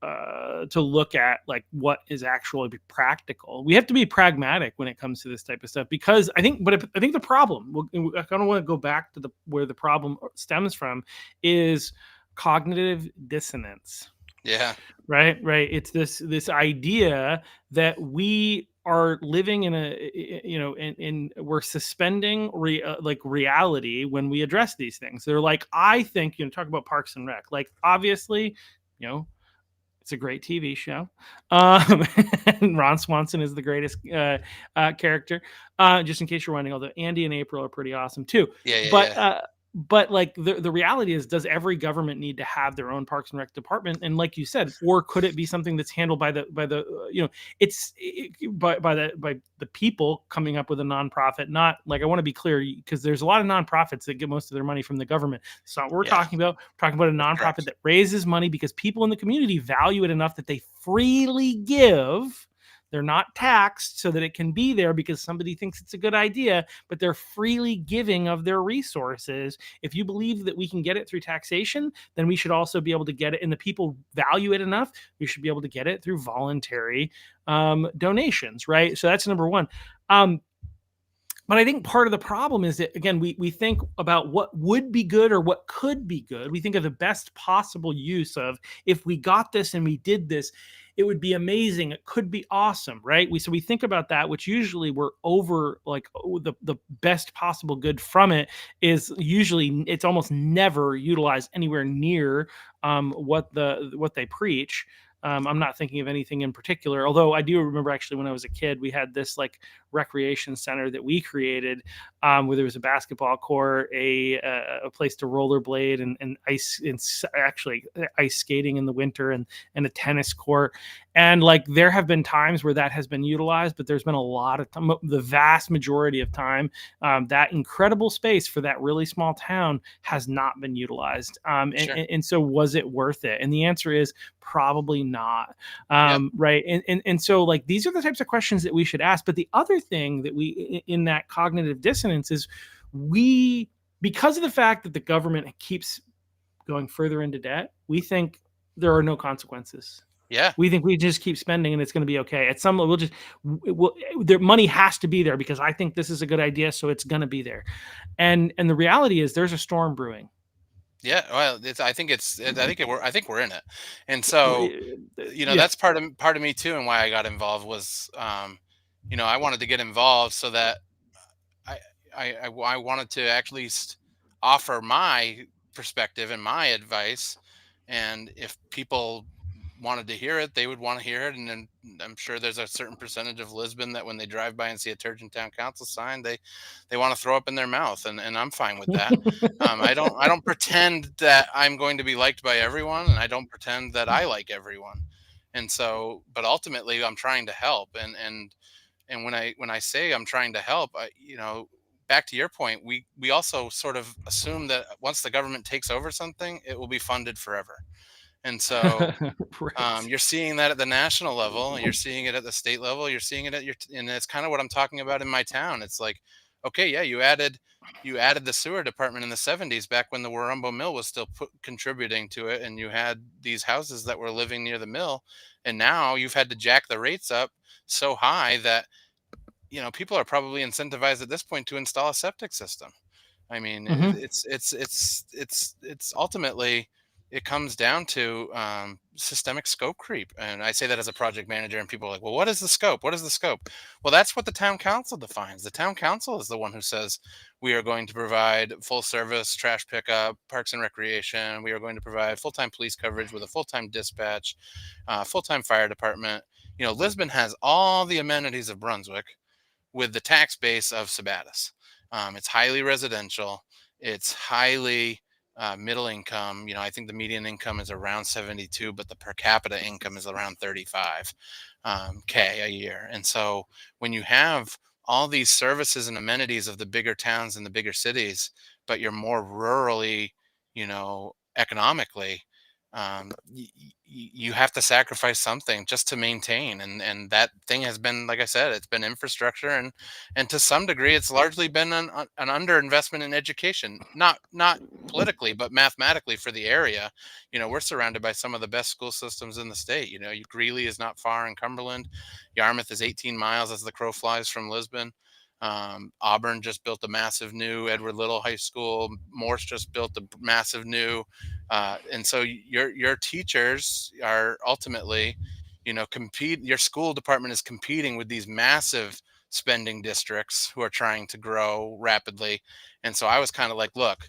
to look at like what is actually practical. We have to be pragmatic when it comes to this type of stuff, because I think the problem, I kind of want to go back to where the problem stems from, is cognitive dissonance. Yeah. Right. It's this idea that we are living in in we're suspending reality when we address these things. They're like, I think, talk about Parks and Rec. Like, obviously, it's a great TV show. And Ron Swanson is the greatest character. Just in case you're wondering, although Andy and April are pretty awesome too. Yeah. but like the reality is, does every government need to have their own Parks and Rec department? And like you said, or could it be something that's handled by the by the people coming up with a nonprofit? Not like, I want to be clear, because there's a lot of nonprofits that get most of their money from the government. It's not what we're Yeah, talking about. We're talking about a that's nonprofit correct. that raises money because people in the community value it enough that they freely give. They're not taxed so that it can be there because somebody thinks it's a good idea, but they're freely giving of their resources. If you believe that we can get it through taxation, then we should also be able to get it, and the people value it enough, we should be able to get it through voluntary donations, right? So that's number one. But I think part of the problem is that, again, we think about what would be good or what could be good. We think of the best possible use of, if we got this and we did this, it would be amazing. It could be awesome, right? We think about that, which usually we're over, like, the best possible good from it is usually, it's almost never utilized anywhere near what they preach. I'm not thinking of anything in particular, although I do remember, actually, when I was a kid, we had this like recreation center that we created, where there was a basketball court, a place to rollerblade and ice, and actually ice skating in the winter, and a tennis court. And like, there have been times where that has been utilized, but there's been a lot of time, the vast majority of time, that incredible space for that really small town has not been utilized. Sure. And so, was it worth it? And the answer is probably not. Yep. Right. And so, like, these are the types of questions that we should ask. But the other thing that we, in that cognitive dissonance, is we, because of the fact that the government keeps going further into debt, we think there are no consequences. Yeah. We think we just keep spending and it's going to be okay. At some level, their money has to be there because I think this is a good idea, so it's going to be there. And the reality is, there's a storm brewing. Yeah. Well, I think we're in it. And so, Yeah. that's part of me too, and why I got involved was, I wanted to get involved so that I I wanted to at least offer my perspective and my advice, and if people wanted to hear it, they would want to hear it. And then I'm sure there's a certain percentage of Lisbon that when they drive by and see a Turgeon Town Council sign, they want to throw up in their mouth, and I'm fine with that. I don't pretend that I'm going to be liked by everyone, and I don't pretend that I like everyone. And so, but ultimately, I'm trying to help, and when I say I'm trying to help, back to your point, we also sort of assume that once the government takes over something, it will be funded forever. And so, Right. you're seeing that at the national level, you're seeing it at the state level, you're seeing it and it's kind of what I'm talking about in my town. It's like, okay, yeah, you added the sewer department in the 70s, back when the Warumbo Mill was still contributing to it, and you had these houses that were living near the mill, and now you've had to jack the rates up so high that people are probably incentivized at this point to install a septic system. I mean, Mhm. it's ultimately, it comes down to systemic scope creep, and I say that as a project manager, and people are like, "Well, what is the scope? What is the scope?" Well, that's what the town council defines. The town council is the one who says we are going to provide full service trash pickup, parks and recreation. We are going to provide full time police coverage with a full time dispatch, full time fire department. Lisbon has all the amenities of Brunswick with the tax base of Sabatis. It's highly residential. It's highly middle income. I think the median income is around 72, but the per capita income is around 35 K a year. And so when you have all these services and amenities of the bigger towns and the bigger cities, but you're more rurally, economically, you have to sacrifice something just to maintain, and that thing has been, like I said, it's been infrastructure, and to some degree it's largely been an underinvestment in education, not politically but mathematically for the area. We're surrounded by some of the best school systems in the state. Greeley is not far in Cumberland. Yarmouth is 18 miles as the crow flies from Lisbon. Auburn just built a massive new Edward Little High School. Morse just built a massive new, and so your teachers are ultimately, compete. Your school department is competing with these massive spending districts who are trying to grow rapidly. And so I was kind of like, look,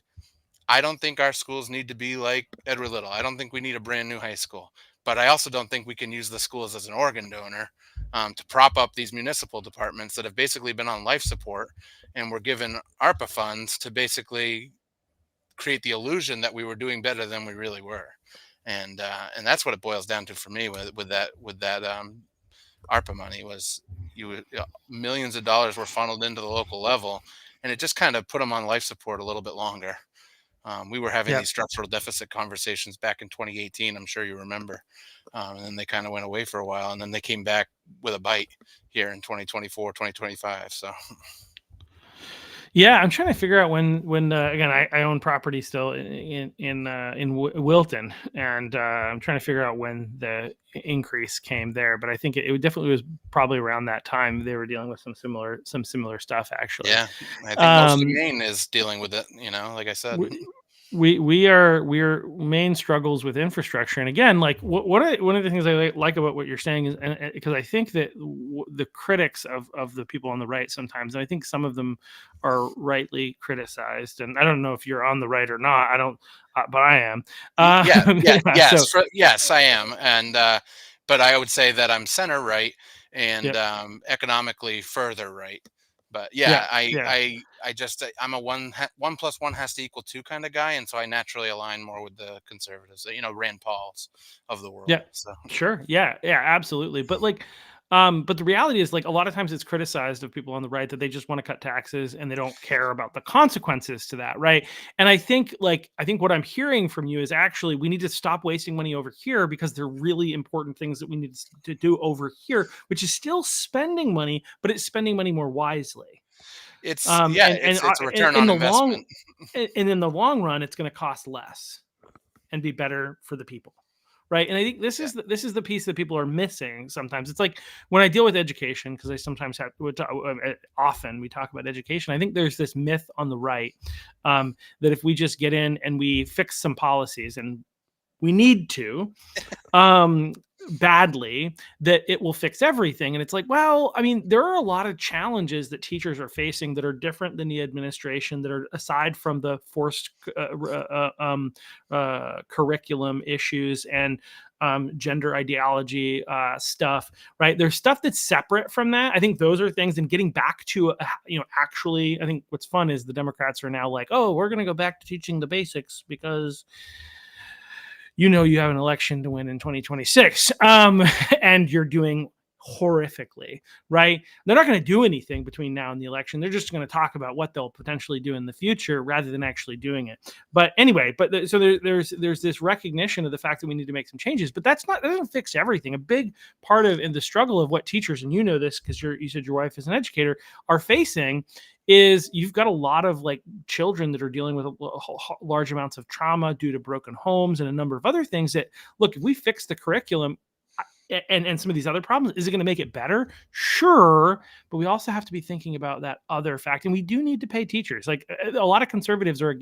I don't think our schools need to be like Edward Little. I don't think we need a brand new high school, but I also don't think we can use the schools as an organ donor, to prop up these municipal departments that have basically been on life support, and we're given ARPA funds to basically create the illusion that we were doing better than we really were. And that's what it boils down to for me with that ARPA money was millions of dollars were funneled into the local level, and it just kind of put them on life support a little bit longer. We were having Yeah. these structural deficit conversations back in 2018. I'm sure you remember. And then they kind of went away for a while, and then they came back with a bite here in 2024, 2025. So Yeah, I'm trying to figure out when again I own property still in Wilton, and I'm trying to figure out when the increase came there. But I think it definitely was probably around that time they were dealing with some similar stuff actually. yeah, I think most of Um, Maine is dealing with it. Like I said. we're main struggles with infrastructure, and again, like one of the things I like about what you're saying is, because I think that the critics of the people on the right sometimes, and I think some of them are rightly criticized, and I don't know if you're on the right or not. I don't, but I am. Yeah, yeah, Yeah, yes, so yes, I am, but I would say that I'm center right and yeah, economically further right. But yeah, yeah, yeah. I'm a one plus one has to equal two kind of guy, and so I naturally align more with the conservatives, Rand Paul's of the world. Yeah, So sure. Yeah, yeah, absolutely. But like, but the reality is, like, a lot of times it's criticized of people on the right that they just want to cut taxes and they don't care about the consequences to that, right? And I think what I'm hearing from you is actually we need to stop wasting money over here because they're really important things that we need to do over here, which is still spending money, but it's spending money more wisely. it's Um, yeah, and and it's a return in on the long investment. and in the long run, it's going to cost less and be better for the people, right? And I think this Yeah, is the piece that people are missing sometimes. It's like when I deal with education, because I sometimes often we talk about education. I think there's this myth on the right, that if we just get in and we fix some policies, and we need to, um badly, that it will fix everything. And it's like, well, I mean, there are a lot of challenges that teachers are facing that are different than the administration, that are aside from the forced curriculum issues and gender ideology stuff, right? There's stuff that's separate from that. I think those are things. And getting back to actually, I think what's fun is the Democrats are now like, oh, we're going to go back to teaching the basics because you have an election to win in 2026, and you're doing horrifically, right? They're not going to do anything between now and the election. They're just going to talk about what they'll potentially do in the future rather than actually doing it. But anyway, so there's this recognition of the fact that we need to make some changes, but that doesn't fix everything. A big part of in the struggle of what teachers, and you know this because you said your wife is an educator, are facing is you've got a lot of like children that are dealing with large amounts of trauma due to broken homes and a number of other things that, look, if we fix the curriculum and some of these other problems, is it going to make it better? Sure, but we also have to be thinking about that other fact, and we do need to pay teachers. Like a lot of conservatives are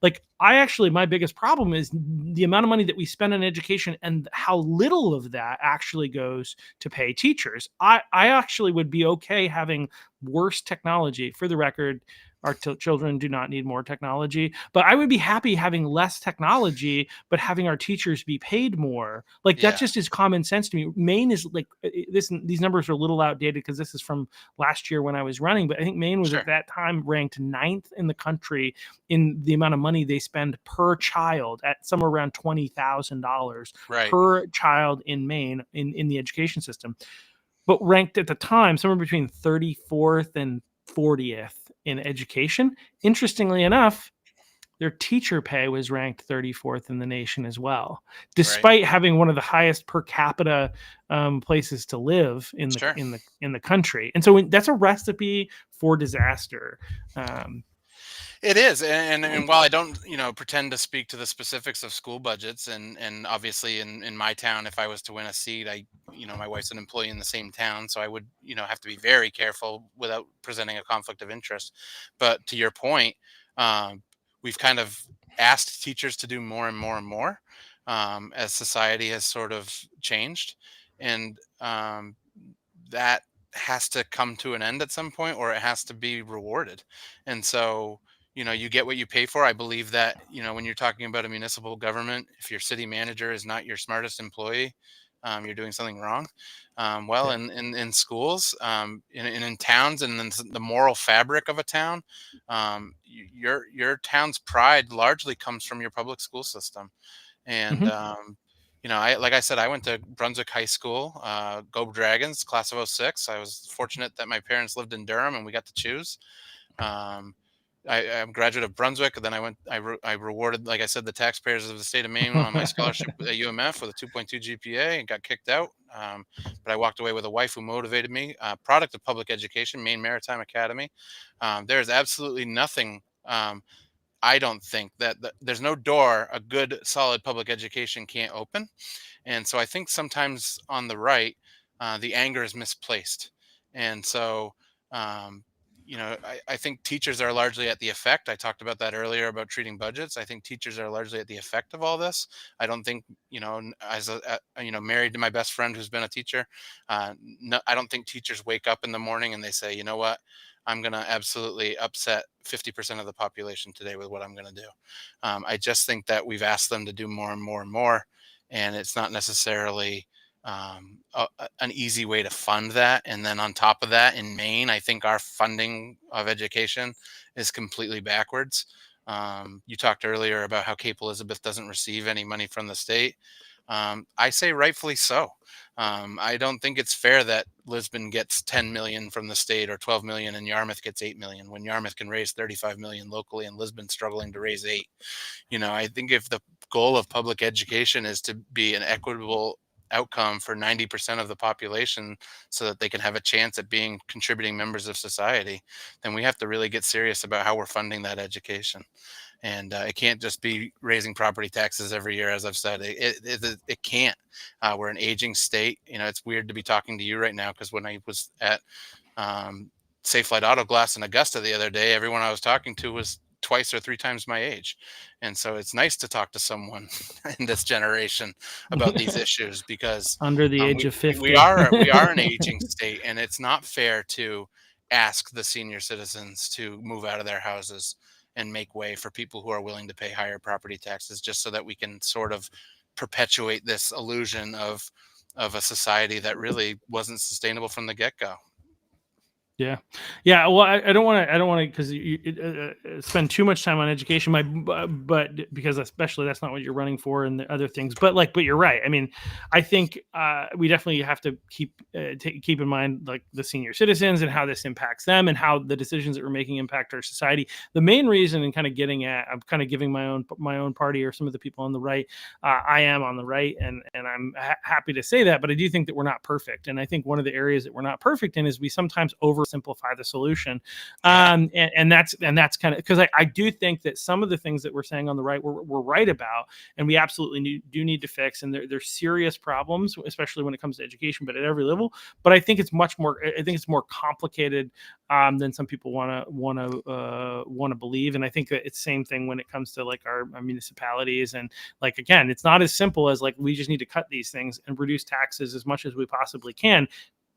like, my biggest problem is the amount of money that we spend on education and how little of that actually goes to pay teachers. I actually would be okay having worse technology. For the record, our children do not need more technology, but I would be happy having less technology, but having our teachers be paid more. Like that yeah, just is common sense to me. Maine is like these numbers are a little outdated because this is from last year when I was running, but I think Maine was at sure, that time ranked ninth in the country in the amount of money they spend per child, at somewhere around $20,000 right, per child in Maine in the education system, but ranked at the time somewhere between 34th and 40th in education. Interestingly enough, their teacher pay was ranked 34th in the nation as well, right, despite having one of the highest per capita places to live in the sure. in the in the country. And so that's a recipe for disaster. Um, It is, and while I don't, pretend to speak to the specifics of school budgets, and obviously in my town, if I was to win a seat, my wife's an employee in the same town, so I would, have to be very careful without presenting a conflict of interest. But to your point, we've kind of asked teachers to do more and more and more, as society has sort of changed, and that has to come to an end at some point, or it has to be rewarded. And so, you get what you pay for. I believe that, when you're talking about a municipal government, if your city manager is not your smartest employee, you're doing something wrong. Well, Yeah. in schools, in towns, and in the moral fabric of a town, your town's pride largely comes from your public school system. And Hmm. like I said, I went to Brunswick High School. Go Dragons, class of '06. I was fortunate that my parents lived in Durham and we got to choose. Um, I'm a graduate of Brunswick. And then I rewarded, like I said, the taxpayers of the state of Maine on my scholarship at UMF with a 2.2 GPA and got kicked out. But I walked away with a wife who motivated me. Product of public education, Maine Maritime Academy. There is absolutely nothing. I don't think that there's no door a good, solid public education can't open. And so I think sometimes on the right, the anger is misplaced. And so, um, I think teachers are largely at the effect. I talked about that earlier about treating budgets. I think teachers are largely at the effect of all this. I don't think, married to my best friend who's been a teacher, no, I don't think teachers wake up in the morning and they say, you know what, I'm going to absolutely upset 50% of the population today with what I'm going to do. I just think that we've asked them to do more and more and more, and it's not necessarily an easy way to fund that. And then on top of that, in Maine, I think our funding of education is completely backwards. You talked earlier about how Cape Elizabeth doesn't receive any money from the state. I say rightfully so. I don't think it's fair that Lisbon gets 10 million from the state or 12 million and Yarmouth gets 8 million when Yarmouth can raise 35 million locally and Lisbon's struggling to raise 8. I think if the goal of public education is to be an equitable outcome for 90% of the population so that they can have a chance at being contributing members of society, then we have to really get serious about how we're funding that education. And it can't just be raising property taxes every year, as I've said. It can't. We're an aging state. It's weird to be talking to you right now because when I was at Safe Flight Auto Glass in Augusta the other day, everyone I was talking to was twice or three times my age. And so it's nice to talk to someone in this generation about these issues because Under the age we of we 50. are an aging state, and it's not fair to ask the senior citizens to move out of their houses and make way for people who are willing to pay higher property taxes just so that we can sort of perpetuate this illusion of a society that really wasn't sustainable from the get-go. Yeah, yeah. Well, I don't want to. I don't want to because you spend too much time on education. But because especially that's not what you're running for, and the other things. But you're right. I mean, I think we definitely have to keep in mind like the senior citizens and how this impacts them and how the decisions that we're making impact our society. The main reason, and kind of getting at, I'm kind of giving my own party or some of the people on the right. I am on the right, and I'm happy to say that. But I do think that we're not perfect, and I think one of the areas that we're not perfect in is we sometimes oversimplify the solution. Yeah, And that's kind of because I do think that some of the things that we're saying on the right we're right about, and we absolutely do need to fix, and there's serious problems, especially when it comes to education, but at every level. But I think it's much more. I think it's more complicated than some people want to believe, and I think that it's the same thing when it comes to like our municipalities, and like again, it's not as simple as like we just need to cut these things and reduce taxes as much as we possibly can.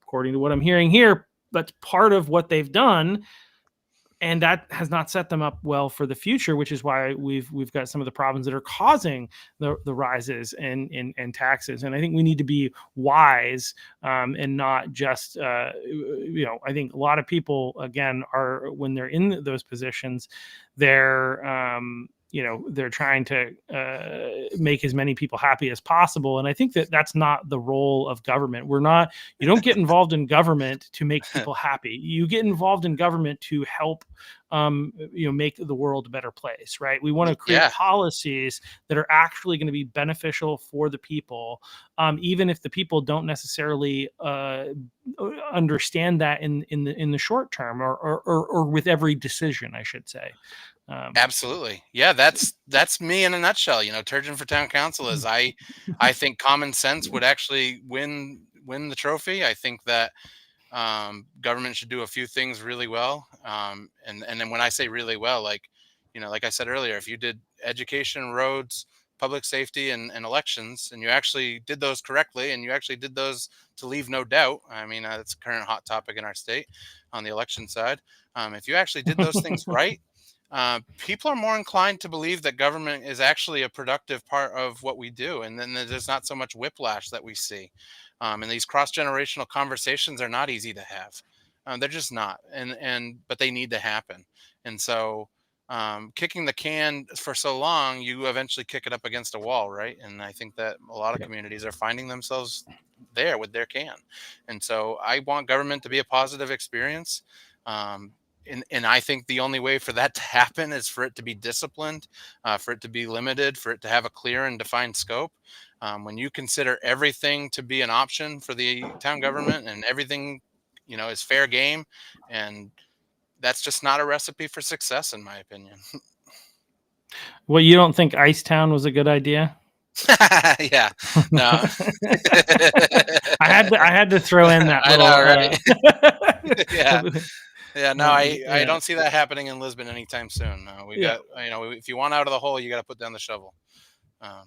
According to what I'm hearing here, that's part of what they've done, and that has not set them up well for the future, which is why we've got some of the problems that are causing the rises in taxes. And I think we need to be wise and not just I think a lot of people again are when they're in those positions, they're they're trying to make as many people happy as possible, and I think that that's not the role of government. You don't get involved in government to make people happy. You get involved in government to help make the world a better place, right? We want to create yeah, policies that are actually going to be beneficial for the people, even if the people don't necessarily understand that in the short term, or with every decision, I should say. absolutely. Yeah, that's me in a nutshell. Turgeon for town council is I think common sense would actually win the trophy. I think that government should do a few things really well. And then when I say really well, like I said earlier, if you did education, roads, public safety, and elections, and you actually did those correctly, and you actually did those to leave no doubt. I mean, that's a current hot topic in our state on the election side. If you actually did those things right, People are more inclined to believe that government is actually a productive part of what we do, and then there's not so much whiplash that we see. And these cross generational conversations are not easy to have. They're just not, and but they need to happen. And so, kicking the can for so long, you eventually kick it up against a wall, right? And I think that a lot of Yeah. communities are finding themselves there with their can. And so, I want government to be a positive experience. Um, and I think the only way for that to happen is for it to be disciplined, for it to be limited, for it to have a clear and defined scope. When you consider everything to be an option for the town government and everything, is fair game, and that's just not a recipe for success, in my opinion. Well, you don't think Icetown was a good idea? Yeah, no, I had to throw in that I little know, right? Yeah. Yeah, no, I yeah. don't see that happening in Lisbon anytime soon. We Yeah. got, if you want out of the hole, you got to put down the shovel.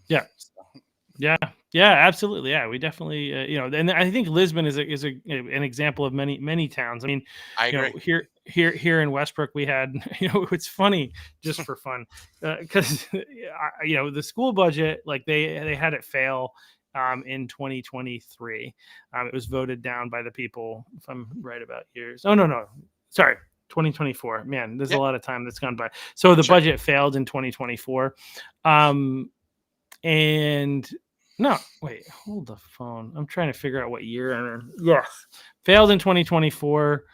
Yeah. So Yeah, yeah, absolutely. Yeah, we definitely, and I think Lisbon is an example of many towns. I mean, I agree. here in Westbrook, we had, it's funny just for fun, because the school budget, like they had it fail in 2023. It was voted down by the people, if I'm right about years. Oh no, sorry. 2024. Man, there's a Yeah, lot of time that's gone by. So the sure. budget failed in 2024. And no, wait, hold the phone. I'm trying to figure out what year. Yes, failed in 2024.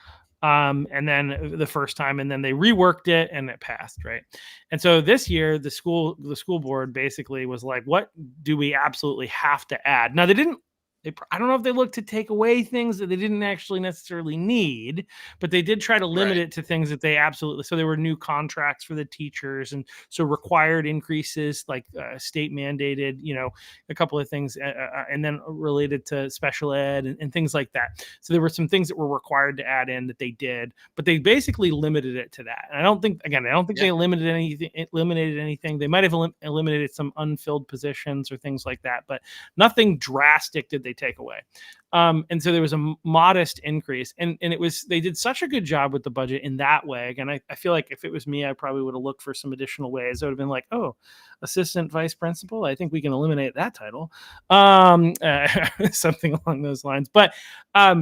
And then the first time, and then they reworked it and it passed, right? And so this year, the school board basically was like, what do we absolutely have to add? Now they didn't. I don't know if they looked to take away things that they didn't actually necessarily need, but they did try to limit Right. it to things that they absolutely. So there were new contracts for the teachers, and so required increases, like state mandated, a couple of things, and then related to special ed and things like that. So there were some things that were required to add in that they did, but they basically limited it to that. And I don't think Yeah. they eliminated anything. They might have eliminated some unfilled positions or things like that, but nothing drastic did they take away. And so there was a modest increase, and they did such a good job with the budget in that way. Again, I feel like if it was me, I probably would have looked for some additional ways. I would have been like, oh, assistant vice principal, I think we can eliminate that title, something along those lines. But I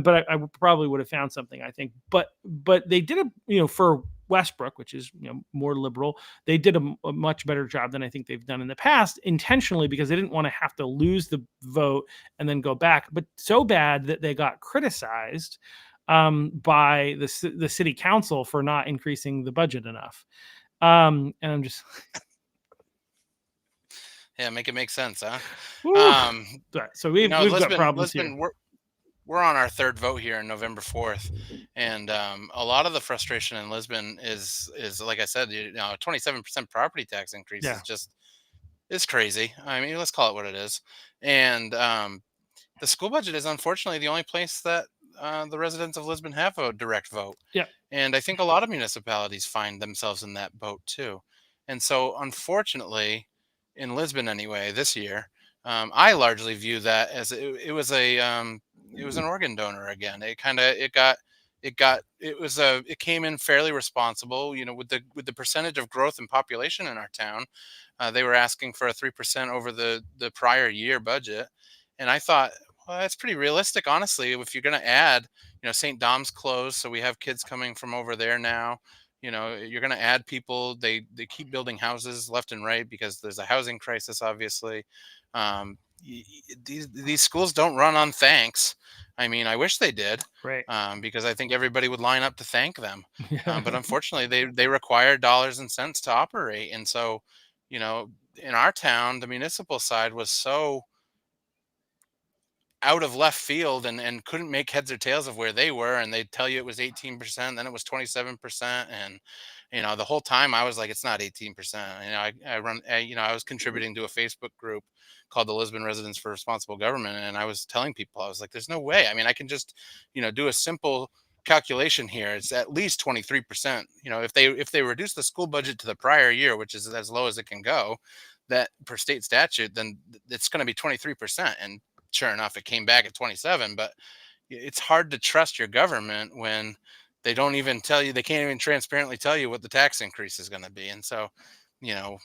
probably would have found something, I think. But they did for Westbrook, which is more liberal, they did a much better job than I think they've done in the past, intentionally, because they didn't want to have to lose the vote and then go back, but so bad that they got criticized by the city council for not increasing the budget enough. And I'm just, Yeah, make it make sense, huh? whew. Um, So we've got problems here. We're on our third vote here on November 4th, and a lot of the frustration in Lisbon is like I said, 27% property tax increase Yeah, is just is crazy. I mean, let's call it what it is. And the school budget is unfortunately the only place that the residents of Lisbon have a direct vote. yeah, And I think a lot of municipalities find themselves in that boat too. And so, unfortunately, in Lisbon anyway, this year, I largely view that as it was an organ donor again. It came in fairly responsible, with the percentage of growth in population in our town. They were asking for a 3% over the prior year budget, and I thought, well, that's pretty realistic, honestly. If you're going to add, St. Dom's closed, so we have kids coming from over there now. You're going to add people. They keep building houses left and right because there's a housing crisis, obviously. These schools don't run on thanks. I mean, I wish they did, right. because I think everybody would line up to thank them. Yeah, But unfortunately, they require dollars and cents to operate, and so, in our town, the municipal side was so out of left field and couldn't make heads or tails of where they were, and they'd tell you it was 18%, then it was 27%. And the whole time I was like, it's not 18%. I was contributing to a Facebook group called the Lisbon Residents for Responsible Government, and I was telling people, I was like, there's no way. I mean, I can just do a simple calculation here. It's at least 23%. If they reduce the school budget to the prior year, which is as low as it can go, that per state statute, then it's going to be 23%. And sure enough, it came back at 27. But it's hard to trust your government when they don't even tell you, they can't even transparently tell you what the tax increase is going to be. And so, you know,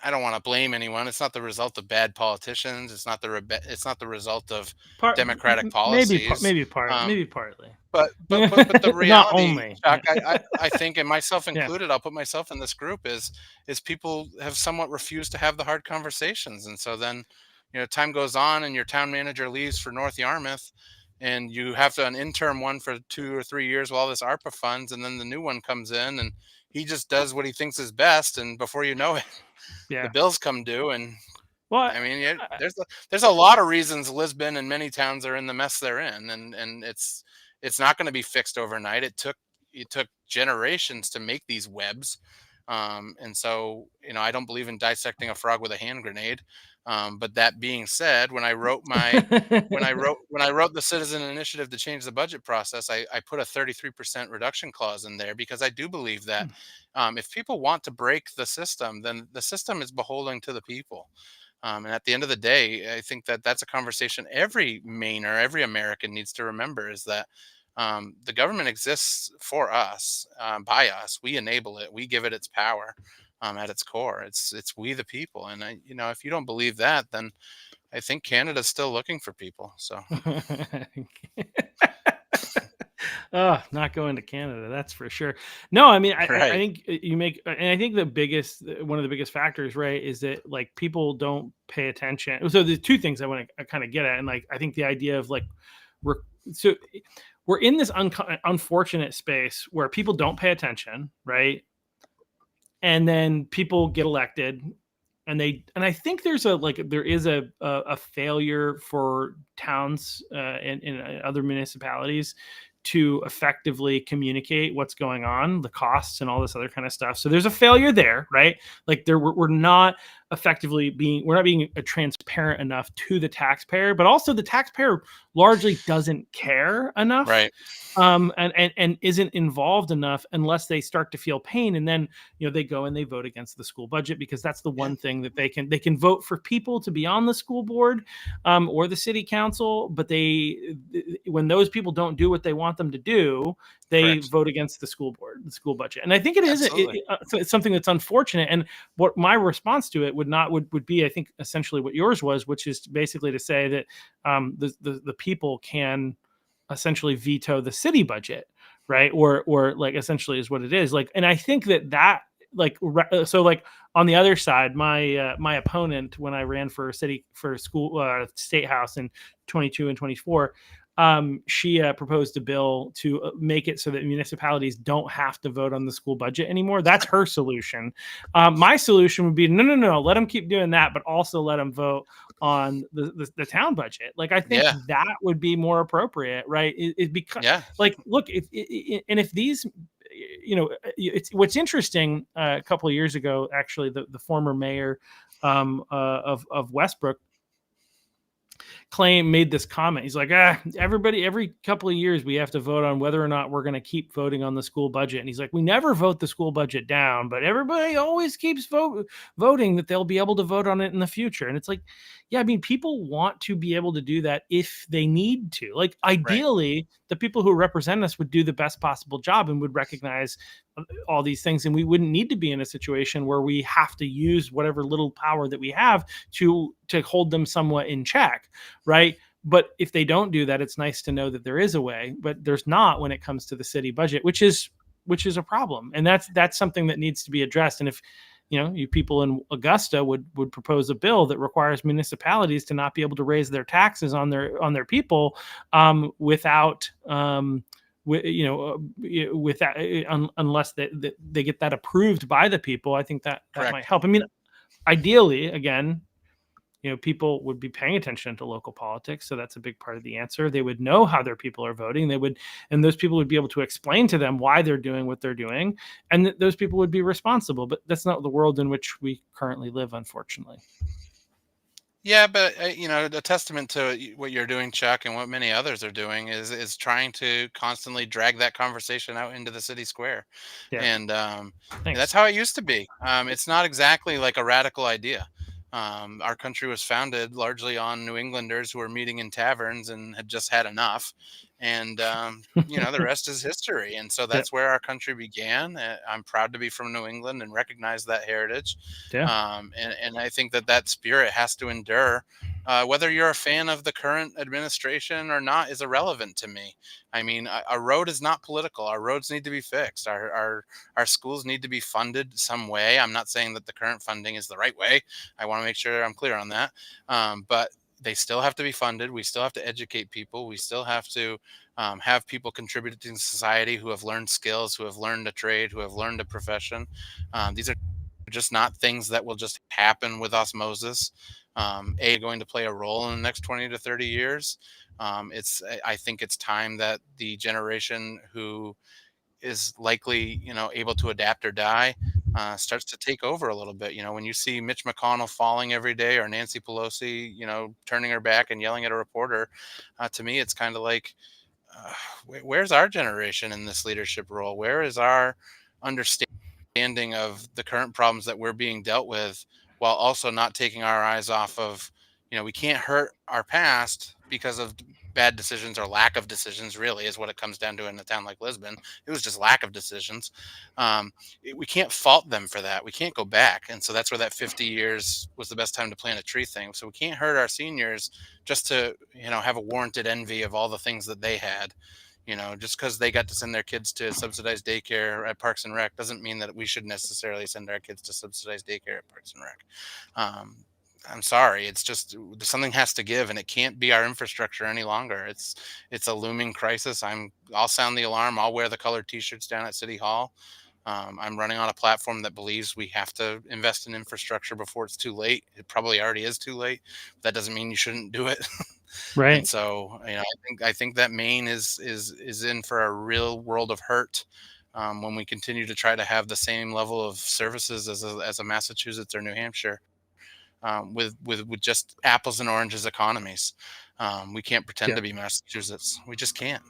I don't want to blame anyone. It's not the result of bad politicians. It's not the result of Part democratic policies. maybe Um, maybe partly. but the Not reality, only. Chuck, Yeah. I think, and myself Yeah. included, I'll put myself in this group, is people have somewhat refused to have the hard conversations. And so then, time goes on and your town manager leaves for North Yarmouth, and you have an interim one for 2 or 3 years while this ARPA funds, and then the new one comes in and he just does what he thinks is best, and before you know it, the Yeah. bills come due. And Well, I mean, yeah, there's a lot of reasons Lisbon and many towns are in the mess they're in, and it's not going to be fixed overnight. It took generations to make these webs, and so I don't believe in dissecting a frog with a hand grenade. But that being said, when I wrote the citizen initiative to change the budget process, I put a 33% reduction clause in there because I do believe that if people want to break the system, then the system is beholden to the people. And at the end of the day, I think that that's a conversation every Mainer, every American needs to remember, is that the government exists for us, by us. We enable it. We give it its power. At its core, it's we the people. And if you don't believe that, then I think Canada's still looking for people. So oh, not going to Canada, that's for sure. No, I mean, I right, think you make, and I think one of the biggest factors, right, is that like people don't pay attention. So the two things I want to kind of get at, and like I think the idea of like we're so we're in this unfortunate space where people don't pay attention, right? And then people get elected, and I think there is a failure for towns and other municipalities to effectively communicate what's going on, the costs and all this other kind of stuff. So there's a failure there, right? Like we're not we're not being transparent enough to the taxpayer, but also the taxpayer largely doesn't care enough. right, And isn't involved enough unless they start to feel pain, and then they go and they vote against the school budget, because that's the yeah, one thing that they can vote for people to be on the school board or the city council, but when those people don't do what they want them to do, they correct, vote against the school board, the school budget. And I think it is absolutely, so it's something that's unfortunate. And what my response to it would be, I think, essentially what yours was, which is basically to say that the people can essentially veto the city budget, right? Or like essentially is what it is. Like, and I think that like so like on the other side, my opponent when I ran for school state house in 22 and 24, she proposed a bill to make it so that municipalities don't have to vote on the school budget anymore. That's her solution. My solution would be no, let them keep doing that, but also let them vote on the town budget. Like, I think yeah, that would be more appropriate, right? It because yeah, like, look, if these, it's what's interesting. A couple of years ago, actually, the former mayor of Westbrook made this comment. He's like, everybody, every couple of years we have to vote on whether or not we're going to keep voting on the school budget. And he's like, we never vote the school budget down, but everybody always keeps voting that they'll be able to vote on it in the future. And it's like, yeah, I mean, people want to be able to do that if they need to. Like, right, ideally, the people who represent us would do the best possible job and would recognize all these things, and we wouldn't need to be in a situation where we have to use whatever little power that we have to hold them somewhat in check, right? But if they don't do that, it's nice to know that there is a way, but there's not when it comes to the city budget, which is a problem. And that's something that needs to be addressed. And if you people in Augusta would propose a bill that requires municipalities to not be able to raise their taxes on their people without without unless they get that approved by the people, I think that might correct. help. I mean, ideally, again, people would be paying attention to local politics, so that's a big part of the answer. They would know how their people are voting. And those people would be able to explain to them why they're doing what they're doing, and those people would be responsible. But that's not the world in which we currently live, unfortunately. Yeah, but a testament to what you're doing, Chuck, and what many others are doing is trying to constantly drag that conversation out into the city square, Yeah, and that's thanks. how it used to be. It's not exactly like a radical idea. Our country was founded largely on New Englanders who were meeting in taverns and had just had enough. And, the rest is history. And so Yeah. that's where our country began. I'm proud to be from New England and recognize that heritage. Yeah. And I think that that spirit has to endure. Whether you're a fan of the current administration or not is irrelevant to me. I mean, a road is not political. Our roads need to be fixed. Our schools need to be funded some way. I'm not saying that the current funding is the right way. I want to make sure I'm clear on that. But they still have to be funded. We still have to educate people. We still have to have people contributing to society who have learned skills, who have learned a trade, who have learned a profession. These are just not things that will just happen with osmosis. Going to play a role in the next 20 to 30 years. I think it's time that the generation who is likely, able to adapt or die, starts to take over a little bit. When you see Mitch McConnell falling every day or Nancy Pelosi, turning her back and yelling at a reporter, to me, it's kind of like, where's our generation in this leadership role? Where is our understanding of the current problems that we're being dealt with, while also not taking our eyes off of, we can't hurt our past because of bad decisions or lack of decisions, really, is what it comes down to in a town like Lisbon. It was just lack of decisions. We can't fault them for that. We can't go back. And so that's where that 50 years was the best time to plant a tree thing. So we can't hurt our seniors just to, have a warranted envy of all the things that they had. Just because they got to send their kids to subsidized daycare at Parks and Rec doesn't mean that we should necessarily send our kids to subsidized daycare at Parks and Rec. I'm sorry. It's just something has to give, and it can't be our infrastructure any longer. It's a looming crisis. I'll sound the alarm. I'll wear the colored T-shirts down at City Hall. I'm running on a platform that believes we have to invest in infrastructure before it's too late. It probably already is too late. That doesn't mean you shouldn't do it. And Right. so, I think that Maine is in for a real world of hurt. When we continue to try to have the same level of services as a Massachusetts or New Hampshire, with just apples and oranges economies. We can't pretend Yeah. to be Massachusetts. We just can't.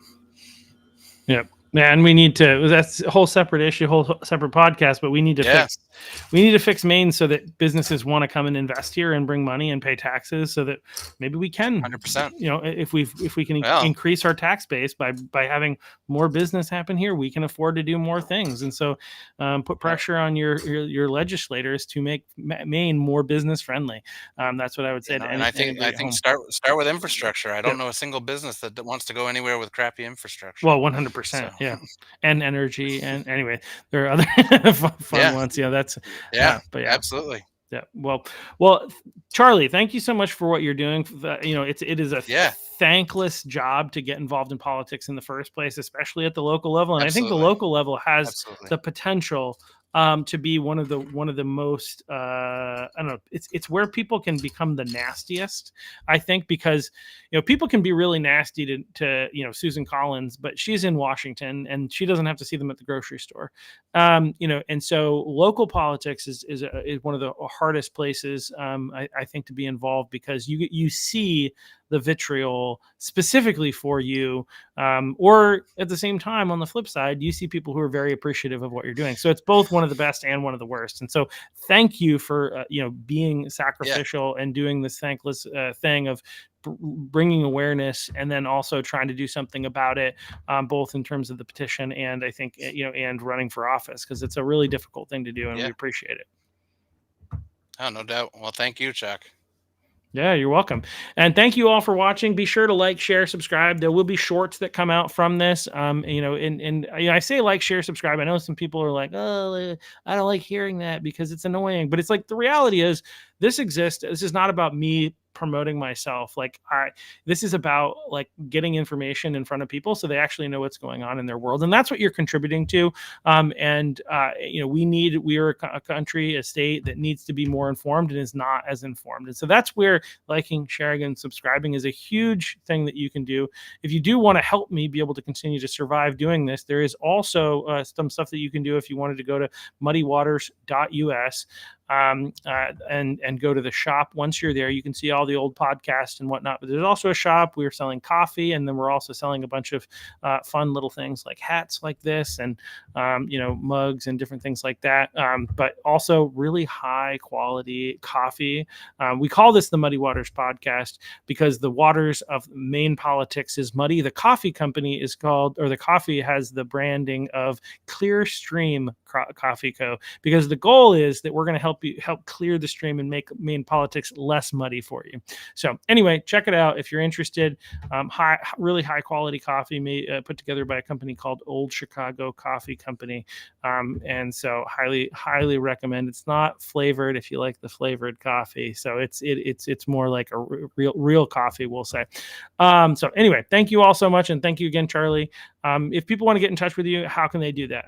Yeah. And we need to, that's a whole separate issue, whole separate podcast, but we need to fix Maine so that businesses want to come and invest here and bring money and pay taxes, so that maybe we can, 100%. if we can Well, increase our tax base by having more business happen here, we can afford to do more things. And so put pressure on your legislators to make Maine more business friendly. That's what I would say to and I think anybody at home. start with infrastructure. I don't Yep. know a single business that wants to go anywhere with crappy infrastructure. Well, 100%. So, Yeah. And energy. And anyway, there are other fun Yeah. ones. Yeah. That's, yeah, but yeah. absolutely. Yeah. Well, Charlie, thank you so much for what you're doing. It is a Yeah. thankless job to get involved in politics in the first place, especially at the local level. And I think the Absolutely. local level has Absolutely. the potential to be one of the most I don't know, it's where people can become the nastiest, I think, because people can be really nasty to Susan Collins, but she's in Washington and she doesn't have to see them at the grocery store. And so local politics is one of the hardest places, I think, to be involved, because you see the vitriol specifically for you, or at the same time, on the flip side, you see people who are very appreciative of what you're doing. So it's both one of the best and one of the worst. And so thank you for being sacrificial and doing this thankless thing of bringing awareness, and then also trying to do something about it, both in terms of the petition and, I think, and running for office, because it's a really difficult thing to do, and we appreciate it. Oh, no doubt. Well, thank you, Chuck. Yeah, you're welcome. And thank you all for watching. Be sure to like, share, subscribe. There will be shorts that come out from this. And I say like, share, subscribe. I know some people are like, oh, I don't like hearing that because it's annoying. But it's like, the reality is this exists. This is not about me promoting myself. This is about getting information in front of people so they actually know what's going on in their world. And that's what you're contributing to. We are a country, a state that needs to be more informed and is not as informed. And so that's where liking, sharing, and subscribing is a huge thing that you can do. If you do want to help me be able to continue to survive doing this, there is also some stuff that you can do if you wanted to go to muddywaters.us. and go to the shop. Once you're there, you can see all the old podcasts and whatnot. But there's also a shop. We're selling coffee, and then we're also selling a bunch of fun little things like hats like this, and mugs and different things like that. But also really high quality coffee. We call this the Muddy Waters podcast because the waters of Maine politics is muddy. The coffee company is called, or the coffee has the branding of Clear Stream Coffee Co. Because the goal is that we're going to help clear the stream and make Maine politics less muddy for you. So anyway, check it out if you're interested. Really high quality coffee put together by a company called Old Chicago Coffee Company. And so highly recommend. It's not flavored if you like the flavored coffee. So it's more like a real coffee, we'll say. So anyway, thank you all so much. And thank you again, Charlie. If people want to get in touch with you, how can they do that?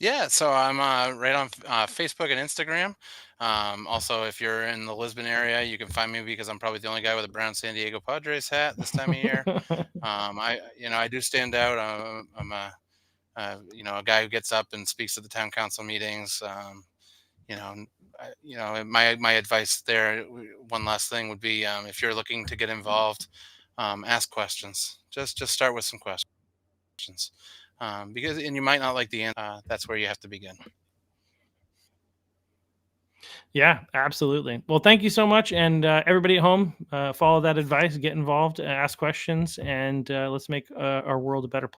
Yeah, so I'm right on Facebook and Instagram. Also, if you're in the Lisbon area, you can find me because I'm probably the only guy with a brown San Diego Padres hat this time of year. I do stand out. I'm a guy who gets up and speaks at the town council meetings. My advice there, one last thing would be, if you're looking to get involved, ask questions. Just start with some questions, and you might not like the answer. That's where you have to begin. Yeah, absolutely. Well, thank you so much. And everybody at home, follow that advice, get involved, ask questions, and let's make our world a better place.